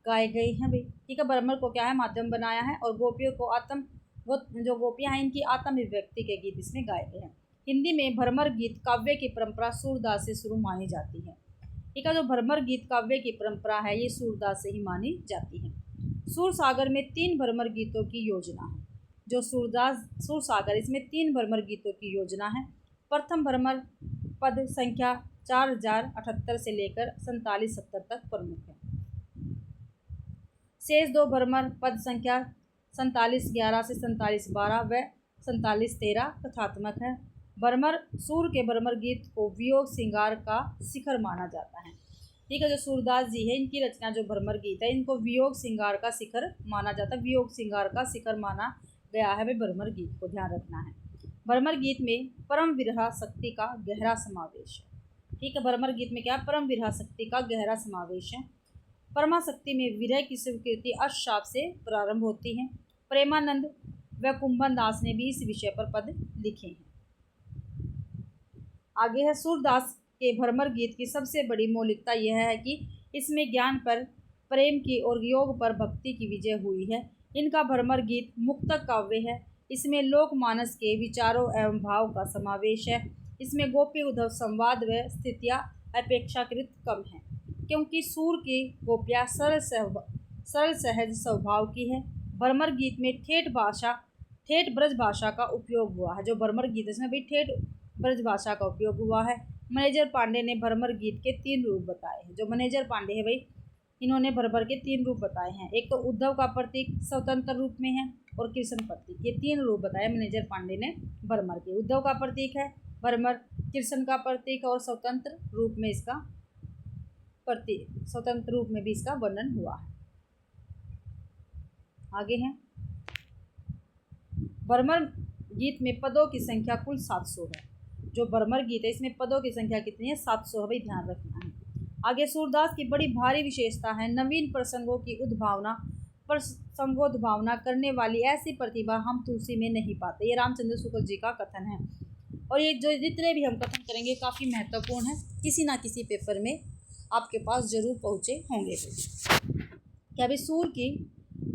गाए गए हैं भाई। ठीक है, भ्रमर को क्या है, माध्यम बनाया है और गोपियों को वो जो गोपियाँ हैं इनकी आत्माभिव्यक्ति के गीत इसमें गाए गए हैं। हिंदी में भ्रमर गीत काव्य की परंपरा सूरदास से शुरू मानी जाती है। ठीक है, जो भ्रमर गीत काव्य की परंपरा है ये सूरदास से ही मानी जाती है। सूर सागर में 3 भ्रमर गीतों की योजना है। जो सूर सागर इसमें 3 भ्रमर गीतों की योजना है। प्रथम भ्रमर पद संख्या 4078 से लेकर 4770 तक प्रमुख है। शेष 2 भ्रमर पद संख्या 4711 से 4712 व 4713 कथात्मक है। भ्रमर सूर के भ्रमर गीत को वियोग श्रृंगार का शिखर माना जाता है। ठीक है, जो सूरदास जी है इनकी रचना जो भ्रमर गीत है इनको वियोग श्रृंगार का शिखर माना जाता है। वियोग श्रृंगार का शिखर माना गया है वे भ्रमर गीत को, ध्यान रखना है। भ्रमर गीत में परम विरह शक्ति का गहरा समावेश है। ठीक है, भ्रमर गीत में क्या, परम विरह शक्ति का गहरा समावेश है। परमा शक्ति में विरह की स्वीकृति अशाप से प्रारंभ होती है। प्रेमानंद व कुंभन दास ने भी इस विषय पर पद लिखे हैं। आगे है, सूरदास के भ्रमर गीत की सबसे बड़ी मौलिकता यह है कि इसमें ज्ञान पर प्रेम की और योग पर भक्ति की विजय हुई है। इनका भ्रमर गीत मुक्तक काव्य है। इसमें लोकमानस के विचारों एवं भाव का समावेश है। इसमें गोपी उद्धव संवाद व स्थितियाँ अपेक्षाकृत कम हैं, क्योंकि सूर की गोपियाँ सरल सहज स्वभाव की है। भ्रमर गीत में ठेठ ब्रज भाषा का उपयोग हुआ है। जो भ्रमर गीत इसमें भी ठेठ ब्रज भाषा का उपयोग हुआ है। मैनेजर पांडे ने भ्रमर गीत के 3 रूप बताए हैं। जो मैनेजर पांडे है भाई इन्होंने भ्रमर के 3 रूप बताए हैं। एक तो उद्धव का प्रतीक स्वतंत्र रूप में है और कृष्ण प्रतीक, ये 3 रूप बताए मैनेजर पांडे ने भ्रमर के। उद्धव का प्रतीक है भ्रमर कृष्ण का प्रतीक और स्वतंत्र रूप में इसका स्वतंत्र रूप में भी इसका वर्णन हुआ है। आगे है, भ्रमर गीत में पदों की संख्या कुल 700 है। जो भ्रमर गीत है इसमें पदों की संख्या कितनी है? 700 है, भाई ध्यान रखना है। आगे, सूरदास की बड़ी भारी विशेषता है नवीन प्रसंगोद्भावना करने वाली ऐसी प्रतिभा हम तुलसी में नहीं पाते। ये रामचंद्र शुक्ल जी का कथन है और ये जो जितने भी हम कथन करेंगे काफ़ी महत्वपूर्ण है, किसी ना किसी पेपर में आपके पास जरूर पहुँचे होंगे। क्या भाई, सूर की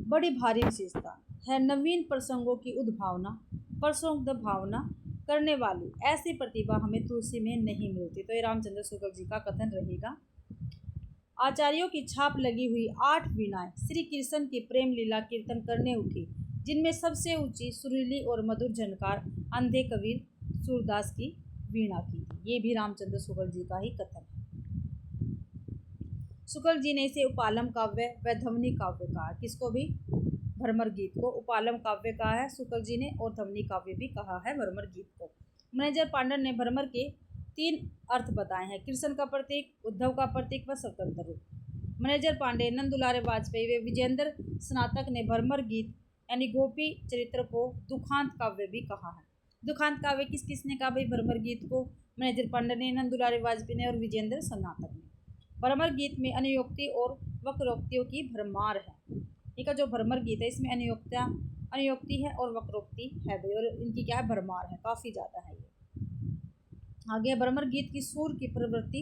बड़ी भारी विशेषता है नवीन प्रसंगों की भावना करने वाली ऐसी प्रतिभा हमें तुलसी में नहीं मिलती। तो ये रामचंद्र शुक्ल जी का कथन रहेगा। आचार्यों की छाप लगी हुई 8 वीणाएं श्री कृष्ण की प्रेम लीला कीर्तन करने उठी, जिनमें सबसे ऊंची सुरीली और मधुर झनकार अंधे कबीर सूरदास की वीणा की थी। ये भी रामचंद्र शुक्ल जी का ही कथन है। शुक्ल जी ने इसे उपालम काव्य व ध्वनि काव्य कहा। किसको भी? भ्रमर गीत को उपालम काव्य कहा है शुक्ल जी ने और ध्वनि काव्य भी कहा है भ्रमर गीत को। मैनेजर पांडन ने भ्रमर के 3 अर्थ बताए हैं, कृष्ण का प्रतीक, उद्धव का प्रतीक व स्वतंत्र रूप। मैनेजर पांडे, नंद दुलारे वाजपेयी व विजेंद्र स्नातक ने भ्रमर गीत यानी गोपी चरित्र को दुखांत काव्य भी कहा है। दुखांत काव्य किस किसने कहा भाई? भ्रमर गीत को मैनेजर पांडे ने, नंद दुलारे वाजपेयी ने और विजेंद्र स्नातक ने। भ्रमर गीत में अनुयोक्ति और वक्रोक्तियों की भरमार है। ठीक है, जो भ्रमर गीत है इसमें अनुयोक्ति है और वक्रोक्ति है भाई, और इनकी क्या है? भरमार है, काफ़ी ज़्यादा है ये। आगे, भ्रमर गीत की सुर की प्रवृत्ति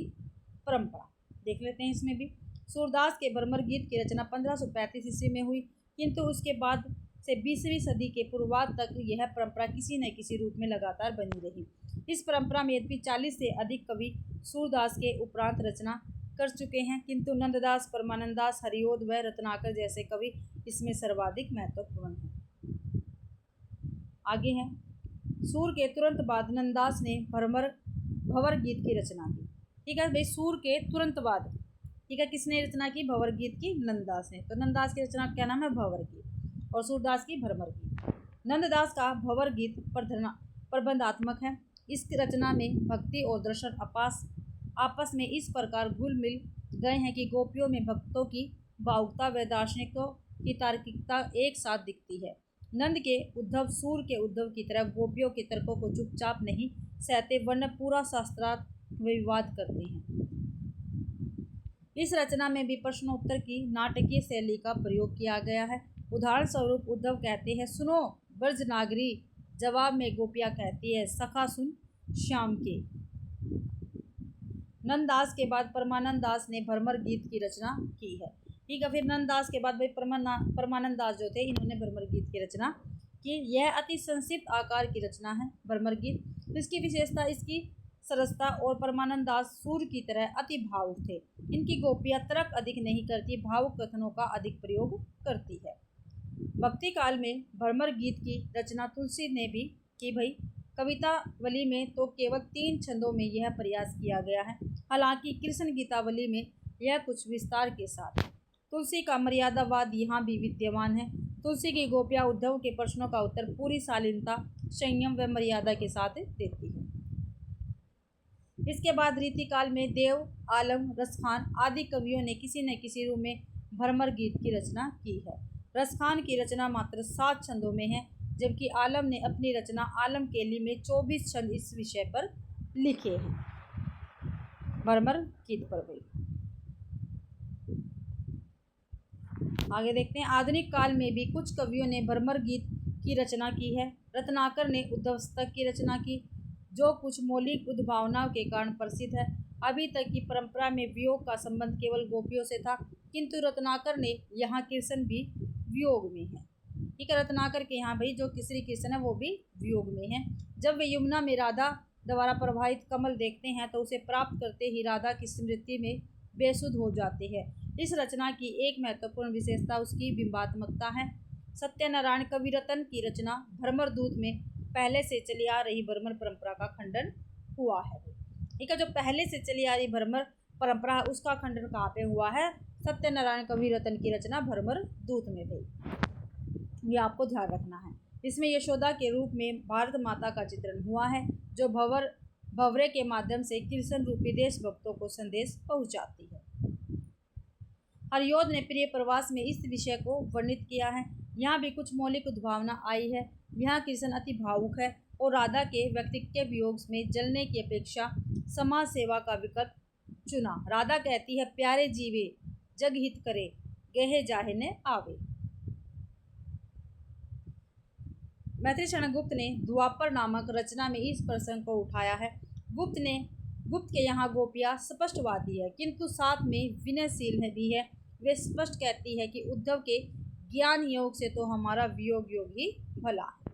परंपरा देख लेते हैं। इसमें भी सूरदास के भ्रमर गीत की रचना 1535 ईस्वी में हुई, किंतु उसके बाद से 20वीं सदी के पूर्वार्ध तक यह परंपरा किसी न किसी रूप में लगातार बनी रही। इस परंपरा में यद्यपि 40 से अधिक कवि सूरदास के उपरांत रचना कर चुके हैं, किंतु नंददास, परमानंदास, हरिओद व रत्नाकर जैसे कवि इसमें सर्वाधिक महत्वपूर्ण हैं। आगे है, सूर के तुरंत बाद नंददास ने भंवर गीत की रचना की। ठीक है भाई, सूर के तुरंत बाद, ठीक है, किसने रचना की? भंवर गीत की नंददास ने। तो नंददास की रचना क्या नाम है? भंवर गीत, और सूरदास की भ्रमर गीत। नंददास का भंवर गीत प्रबंधात्मक है। इस रचना में भक्ति और दर्शन आपस में इस प्रकार घुल मिल गए हैं कि गोपियों में भक्तों की भावुकता व दार्शनिकों की तार्किकता एक साथ दिखती है। नंद के उद्धव सूर के उद्धव की तरह गोपियों के तर्कों को चुपचाप नहीं सहते, वरन पूरा शास्त्रार्थ विवाद करते हैं। इस रचना में भी प्रश्नोत्तर की नाटकीय शैली का प्रयोग किया गया है। उदाहरण स्वरूप उद्धव कहते हैं, सुनो ब्रजनागरी, जवाब में गोपियाँ कहती है, सखा सुन श्याम के। नंददास के बाद परमानंद दास ने भ्रमर गीत की रचना की है। ठीक है, फिर नंददास के बाद भाई परमानंद दास जो थे, इन्होंने भ्रमर गीत की रचना की। यह अति संक्षिप्त आकार की रचना है भ्रमर गीत। इसकी विशेषता इसकी सरसता और परमानंद दास सूर की तरह अति भावुक थे। इनकी गोपियाँ तर्क अधिक नहीं करती, भावुक कथनों का अधिक प्रयोग करती है। भक्ति काल में भ्रमर गीत की रचना तुलसी ने भी की भाई। कवितावली में तो केवल 3 छंदों में यह प्रयास किया गया है, हालांकि कृष्ण गीतावली में यह कुछ विस्तार के साथ। तुलसी का मर्यादावाद यहाँ भी विद्यमान है। तुलसी की गोपियाँ उद्धव के प्रश्नों का उत्तर पूरी शालीनता, संयम व मर्यादा के साथ देती है। इसके बाद रीतिकाल में देव, आलम, रसखान आदि कवियों ने किसी न किसी रूप में भ्रमर गीत की रचना की है। रसखान की रचना मात्र 7 छंदों में है, जबकि आलम ने अपनी रचना आलम केली में 24 छंद इस विषय पर लिखे हैं, भ्रमर गीत पर भी। आगे देखते हैं, आधुनिक काल में भी कुछ कवियों ने भ्रमर गीत की रचना की है। रत्नाकर ने उद्धवस्तक की रचना की, जो कुछ मौलिक उद्भावनाओं के कारण प्रसिद्ध है। अभी तक की परंपरा में वियोग का संबंध केवल गोपियों से था, किंतु रत्नाकर ने यहाँ कृष्ण भी वियोग में है। ठीक है, रत्नाकर के यहाँ भाई जो श्री कृष्ण है वो भी वियोग में है। जब वे यमुना में राधा द्वारा प्रवाहित कमल देखते हैं तो उसे प्राप्त करते ही राधा की स्मृति में बेसुध हो जाते हैं। इस रचना की एक महत्वपूर्ण विशेषता उसकी बिंबात्मकता है। सत्यनारायण कविरत्न की रचना भ्रमर दूत में पहले से चली आ रही भ्रमर परंपरा का खंडन हुआ है। ठीक है, जो पहले से चली आ रही भ्रमर परंपरा उसका खंडन कहाँ पे हुआ है? सत्यनारायण कविरत्न की रचना भ्रमर दूत में भी। ये आपको ध्यान रखना है। इसमें यशोदा के रूप में भारत माता का चित्रण हुआ है, जो भंवर भंवरे के माध्यम से कृष्ण रूपी देशभक्तों को संदेश पहुंचाती है। हरियोध ने प्रिय प्रवास में इस विषय को वर्णित किया है। यहाँ भी कुछ मौलिक उद्भावना आई है। यहाँ कृष्ण अति भावुक है और राधा के व्यक्तित्व के वियोग में जलने की अपेक्षा समाज सेवा का विकल्प चुना। राधा कहती है, प्यारे जीवे जग हित करे, गहे जाहे न आवे। मैत्री शरण गुप्त ने द्वापर नामक रचना में इस प्रसंग को उठाया है। गुप्त के यहाँ गोपियाँ स्पष्टवादी है, किंतु साथ में विनयशील भी है। वे स्पष्ट कहती है कि उद्धव के ज्ञान योग से तो हमारा वियोग योग ही भला है।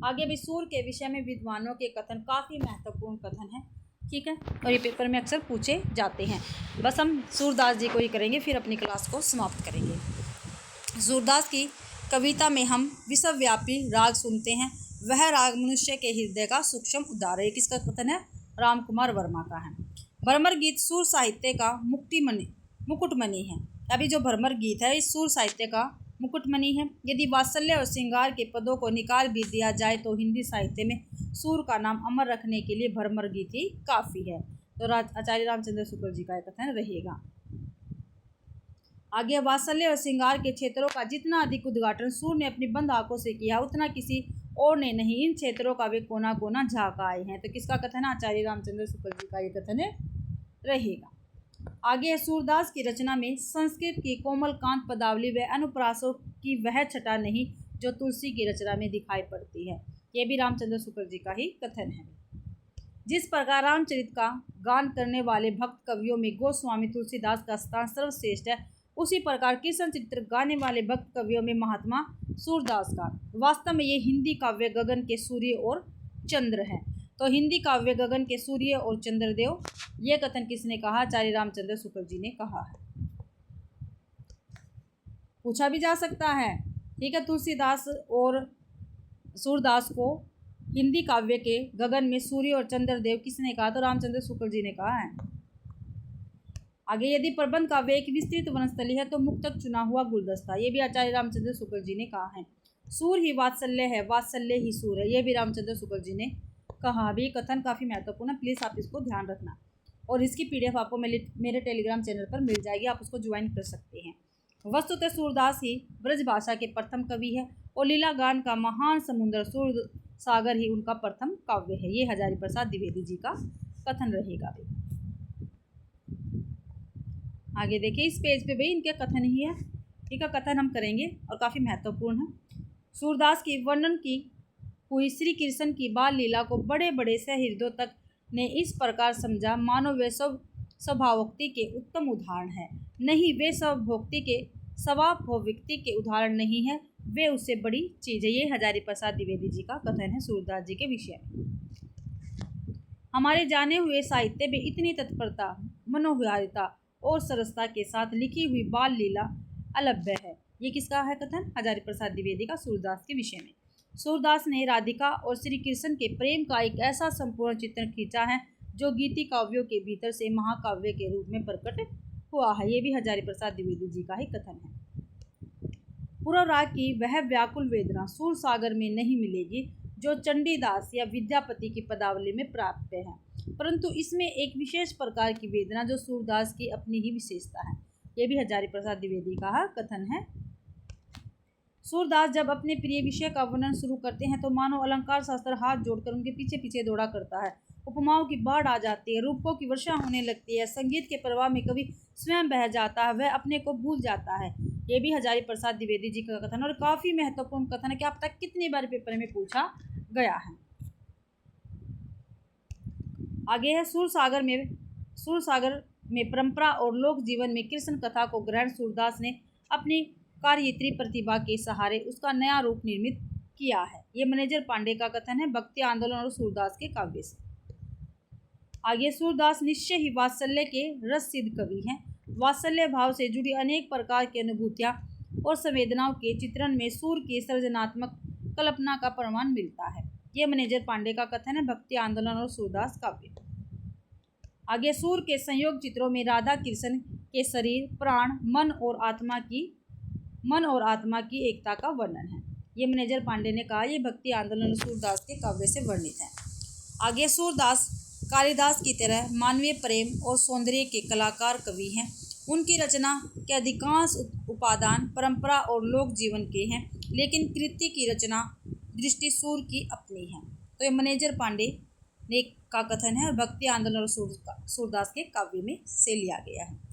आगे भी सूर के विषय में विद्वानों के कथन काफ़ी महत्वपूर्ण कथन है, ठीक है, और ये पेपर में अक्सर पूछे जाते हैं। बस हम सूरदास जी को ही करेंगे, फिर अपनी क्लास को समाप्त करेंगे। सूरदास की कविता में हम विश्वव्यापी राग सुनते हैं। वह राग मनुष्य के हृदय का सूक्ष्म उद्गार है। किसका कथन है? राम कुमार वर्मा का है। भ्रमर गीत सूर साहित्य का मुकुटमणि है। अभी जो भ्रमर गीत है इस सूर साहित्य का मुकुटमणि है। यदि वात्सल्य और श्रृंगार के पदों को निकाल भी दिया जाए तो हिंदी साहित्य में सूर का नाम अमर रखने के लिए भ्रमर गीत ही काफ़ी है। तो आचार्य रामचंद्र शुक्ल जी का कथन रहेगा। आगे, वात्सल्य और श्रृंगार के क्षेत्रों का जितना अधिक उद्घाटन सूर ने अपनी बंद आंखों से किया उतना किसी और ने नहीं। इन क्षेत्रों का वे कोना कोना झाँक आए हैं। तो किसका कथन है? आचार्य रामचंद्र शुक्ल जी का ये कथन रहेगा। आगे, सूरदास की रचना में संस्कृत की कोमल कांत पदावली व अनुप्रासों की वह छटा नहीं जो तुलसी की रचना में दिखाई पड़ती है। ये भी रामचंद्र शुक्ल जी का ही कथन है। जिस प्रकार रामचरित का गान करने वाले भक्त कवियों में गोस्वामी तुलसीदास का स्थान सर्वश्रेष्ठ है, उसी प्रकार कृष्ण चरित्र गाने वाले भक्त कवियों में महात्मा सूरदास का। वास्तव में ये हिंदी काव्य गगन के सूर्य और चंद्र है। तो हिंदी काव्य गगन के सूर्य और चंद्रदेव, ये कथन किसने कहा? आचार्य रामचंद्र शुक्ल जी ने कहा है। पूछा भी जा सकता है, ठीक है। तुलसीदास और सूरदास को हिंदी काव्य के गगन में सूर्य और चंद्रदेव किसने कहा? तो रामचंद्र शुक्ल जी ने कहा है। आगे, यदि प्रबंध काव्य एक विस्तृत वनस्थली है तो मुक्तक चुना हुआ गुलदस्ता, ये भी आचार्य रामचंद्र शुक्ल जी ने कहा है। सूर ही वात्सल्य है, वात्सल्य ही सूर है, ये भी रामचंद्र शुक्ल जी ने कहा। भी कथन काफ़ी महत्वपूर्ण है, प्लीज़ आप इसको ध्यान रखना। और इसकी PDF आपको मेरे टेलीग्राम चैनल पर मिल जाएगी, आप उसको ज्वाइन कर सकते हैं। वस्तुतः सूरदास ही ब्रज भाषा के प्रथम कवि है और लीला गान का महान समुद्र सूर सागर ही उनका प्रथम काव्य है। ये हजारी प्रसाद द्विवेदी जी का कथन रहेगा। भाई आगे देखिए, इस पेज पे भाई इनके कथन ही है, ठीक है, कथन हम करेंगे और काफ़ी महत्वपूर्ण है। सूरदास की वर्णन की हुई श्री कृष्ण की बाल लीला को बड़े बड़े सहृदयों तक ने इस प्रकार समझा मानो वे सब स्वभावोक्ति के उत्तम उदाहरण है। नहीं, वे स्वभोक्ति के स्वाभाविकता के उदाहरण नहीं है, वे उससे बड़ी चीज़ है। ये हजारी प्रसाद द्विवेदी जी का कथन है सूरदास जी के विषय में। हमारे जाने हुए साहित्य में इतनी तत्परता, मनोहारिता और सरसता के साथ लिखी हुई बाल लीला अलभ्य है। ये किसका है कथन? हजारी प्रसाद द्विवेदी का सूरदास के विषय में। सूरदास ने राधिका और श्री कृष्ण के प्रेम का एक ऐसा संपूर्ण चित्रण खींचा है जो गीति काव्यों के भीतर से महाकाव्य के रूप में प्रकट हुआ है। ये भी हजारी प्रसाद द्विवेदी जी का ही कथन है। पूर्व राग की वह व्याकुल वेदना सूर सागर में नहीं मिलेगी जो चंडीदास या विद्यापति की पदावली में प्राप्त है, परंतु इसमें एक विशेष प्रकार की वेदना जो सूरदास की अपनी ही विशेषता है। ये भी हजारी प्रसाद द्विवेदी का कथन है। सूरदास जब अपने प्रिय विषय का वर्णन शुरू करते हैं तो मानो अलंकार शास्त्र हाथ जोड़कर उनके पीछे पीछे दौड़ा करता है। उपमाओं की बाढ़ आ जाती है, रूपकों की वर्षा होने लगती है, संगीत के प्रवाह में कभी स्वयं बह जाता है, वह अपने को भूल जाता है। ये भी हजारी प्रसाद द्विवेदी जी का कथन और काफ़ी महत्वपूर्ण कथन है कि आप तक कितनी बार पेपर में पूछा गया है। आगे है, सूरसागर में परंपरा और लोक जीवन में कृष्ण कथा को ग्रहण सूरदास ने अपनी कार्यत्री प्रतिभा के सहारे उसका नया रूप निर्मित किया है। ये मैनेजर पांडे का कथन है भक्ति आंदोलन और सूरदास के काव्य से। आगे, सूरदास निश्चय ही वात्सल्य के रस सिद्ध कवि हैं। वात्सल्य भाव से जुड़ी अनेक प्रकार की अनुभूतियाँ और संवेदनाओं के चित्रण में सूर की सृजनात्मक कल्पना का प्रमाण मिलता है। ये मैनेजर पांडे का कथन है भक्ति आंदोलन और सूरदास काव्य। आगे, सूर के संयोग चित्रों में राधा कृष्ण के शरीर, प्राण, मन और आत्मा की एकता का वर्णन है। ये मैनेजर पांडे ने कहा। ये भक्ति आंदोलन सूरदास के काव्य से वर्णित है। आगे, सूरदास कालिदास की तरह मानवीय प्रेम और सौंदर्य के कलाकार कवि हैं। उनकी रचना के अधिकांश उपादान परंपरा और लोक जीवन के हैं, लेकिन कृति की रचना दृष्टि सूर की अपनी है। तो ये मैनेजर पांडे ने का कथन है और भक्ति आंदोलन और सूरदास के काव्य में से लिया गया है।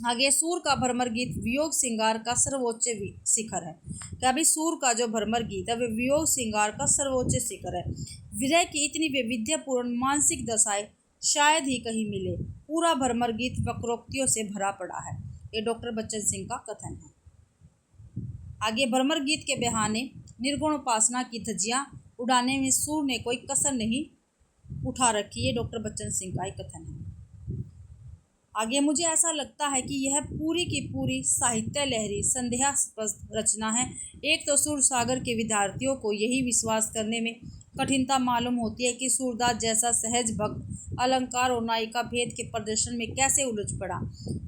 आगे, सूर का भ्रमर गीत वियोग श्रृंगार का सर्वोच्च शिखर है। क्या भाई, सूर का जो भ्रमर गीत है वह वियोग श्रृंगार का सर्वोच्च शिखर है। विरह की इतनी वैविध्यपूर्ण मानसिक दशाएं शायद ही कहीं मिले। पूरा भ्रमर गीत वक्रोक्तियों से भरा पड़ा है। ये डॉक्टर बच्चन सिंह का कथन है। आगे, भ्रमर गीत के बहाने निर्गुण उपासना की धज्जियां उड़ाने में सूर ने कोई कसर नहीं उठा रखी है। डॉक्टर बच्चन सिंह का एक कथन है। आगे, मुझे ऐसा लगता है कि यह पूरी की पूरी साहित्य लहरी संदेहास्पद रचना है। एक तो सूर सागर के विद्यार्थियों को यही विश्वास करने में कठिनता मालूम होती है कि सूरदास जैसा सहज भक्त अलंकार और नायिका भेद के प्रदर्शन में कैसे उलझ पड़ा।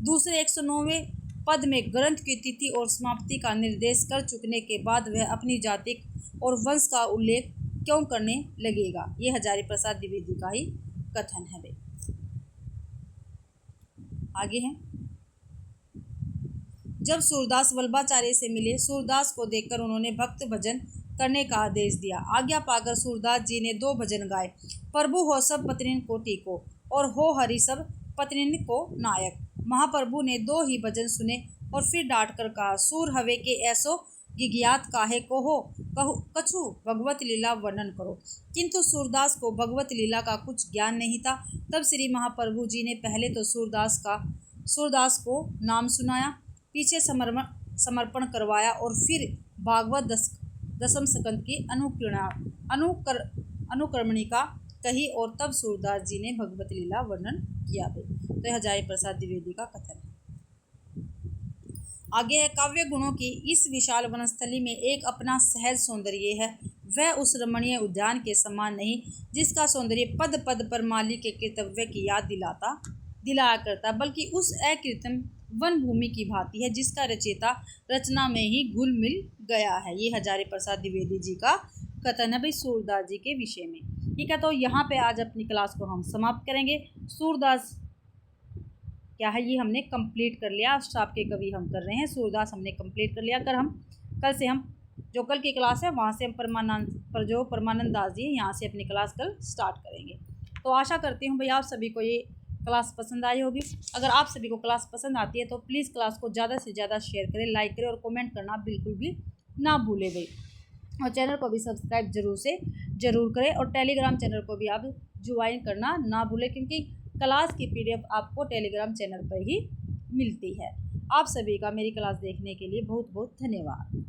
दूसरे 109वें पद में ग्रंथ की तिथि और समाप्ति का निर्देश कर चुकने के बाद वह अपनी जाति और वंश का उल्लेख क्यों करने लगेगा। ये हजारी प्रसाद द्विवेदी का ही कथन है। आगे है, जब सूरदास वल्लभाचार्य से मिले, सूरदास को देखकर उन्होंने भक्त भजन करने का आदेश दिया। आज्ञा पाकर सूरदास जी ने 2 भजन गाए, प्रभु हो सब पत्निन को टीको और हो हरि सब पत्निन को नायक। महाप्रभु ने 2 ही भजन सुने और फिर डांट कर कहा, सूर हवे के ऐसो गिगियात काहे को हो, कछु भगवत लीला वर्णन करो। किंतु सूरदास को भगवत लीला का कुछ ज्ञान नहीं था। तब श्री महाप्रभु जी ने पहले तो सूरदास को नाम सुनाया, पीछे समर्पण करवाया और फिर भागवत दशम स्कंद की अनुक्रमणिका कही और तब सूरदास जी ने भगवत लीला वर्णन किया। तो हजारी प्रसाद द्विवेदी का कथन है। आगे है, काव्य गुणों की इस विशाल वनस्थली में एक अपना सहज सौंदर्य है। वह उस रमणीय उद्यान के समान नहीं जिसका सौंदर्य पद पद पर माली के कर्तव्य की याद दिलाया करता, बल्कि उस अकृत्रिम वन भूमि की भांति है जिसका रचयिता रचना में ही घुल मिल गया है। ये हजारी प्रसाद द्विवेदी जी का कथन है भाई सूरदास जी के विषय में। ठीक है, तो यहाँ पे आज अपनी क्लास को हम समाप्त करेंगे। सूरदास क्या है ये हमने कंप्लीट कर लिया। श्राप के कवि हम कर रहे हैं, सूरदास हमने कंप्लीट कर लिया। कल से हम जो कल की क्लास है वहाँ से हम परमानंद दास जी यहाँ से अपनी क्लास कल स्टार्ट करेंगे। तो आशा करती हूँ भाई आप सभी को ये क्लास पसंद आई होगी। अगर आप सभी को क्लास पसंद आती है तो प्लीज़ क्लास को ज़्यादा से ज़्यादा शेयर करें, लाइक करें और कमेंट करना बिल्कुल भी ना भूलें भाई। और चैनल को भी सब्सक्राइब जरूर करें और टेलीग्राम चैनल को भी आप ज्वाइन करना ना भूलें, क्योंकि क्लास की PDF आपको टेलीग्राम चैनल पर ही मिलती है। आप सभी का मेरी क्लास देखने के लिए बहुत बहुत धन्यवाद।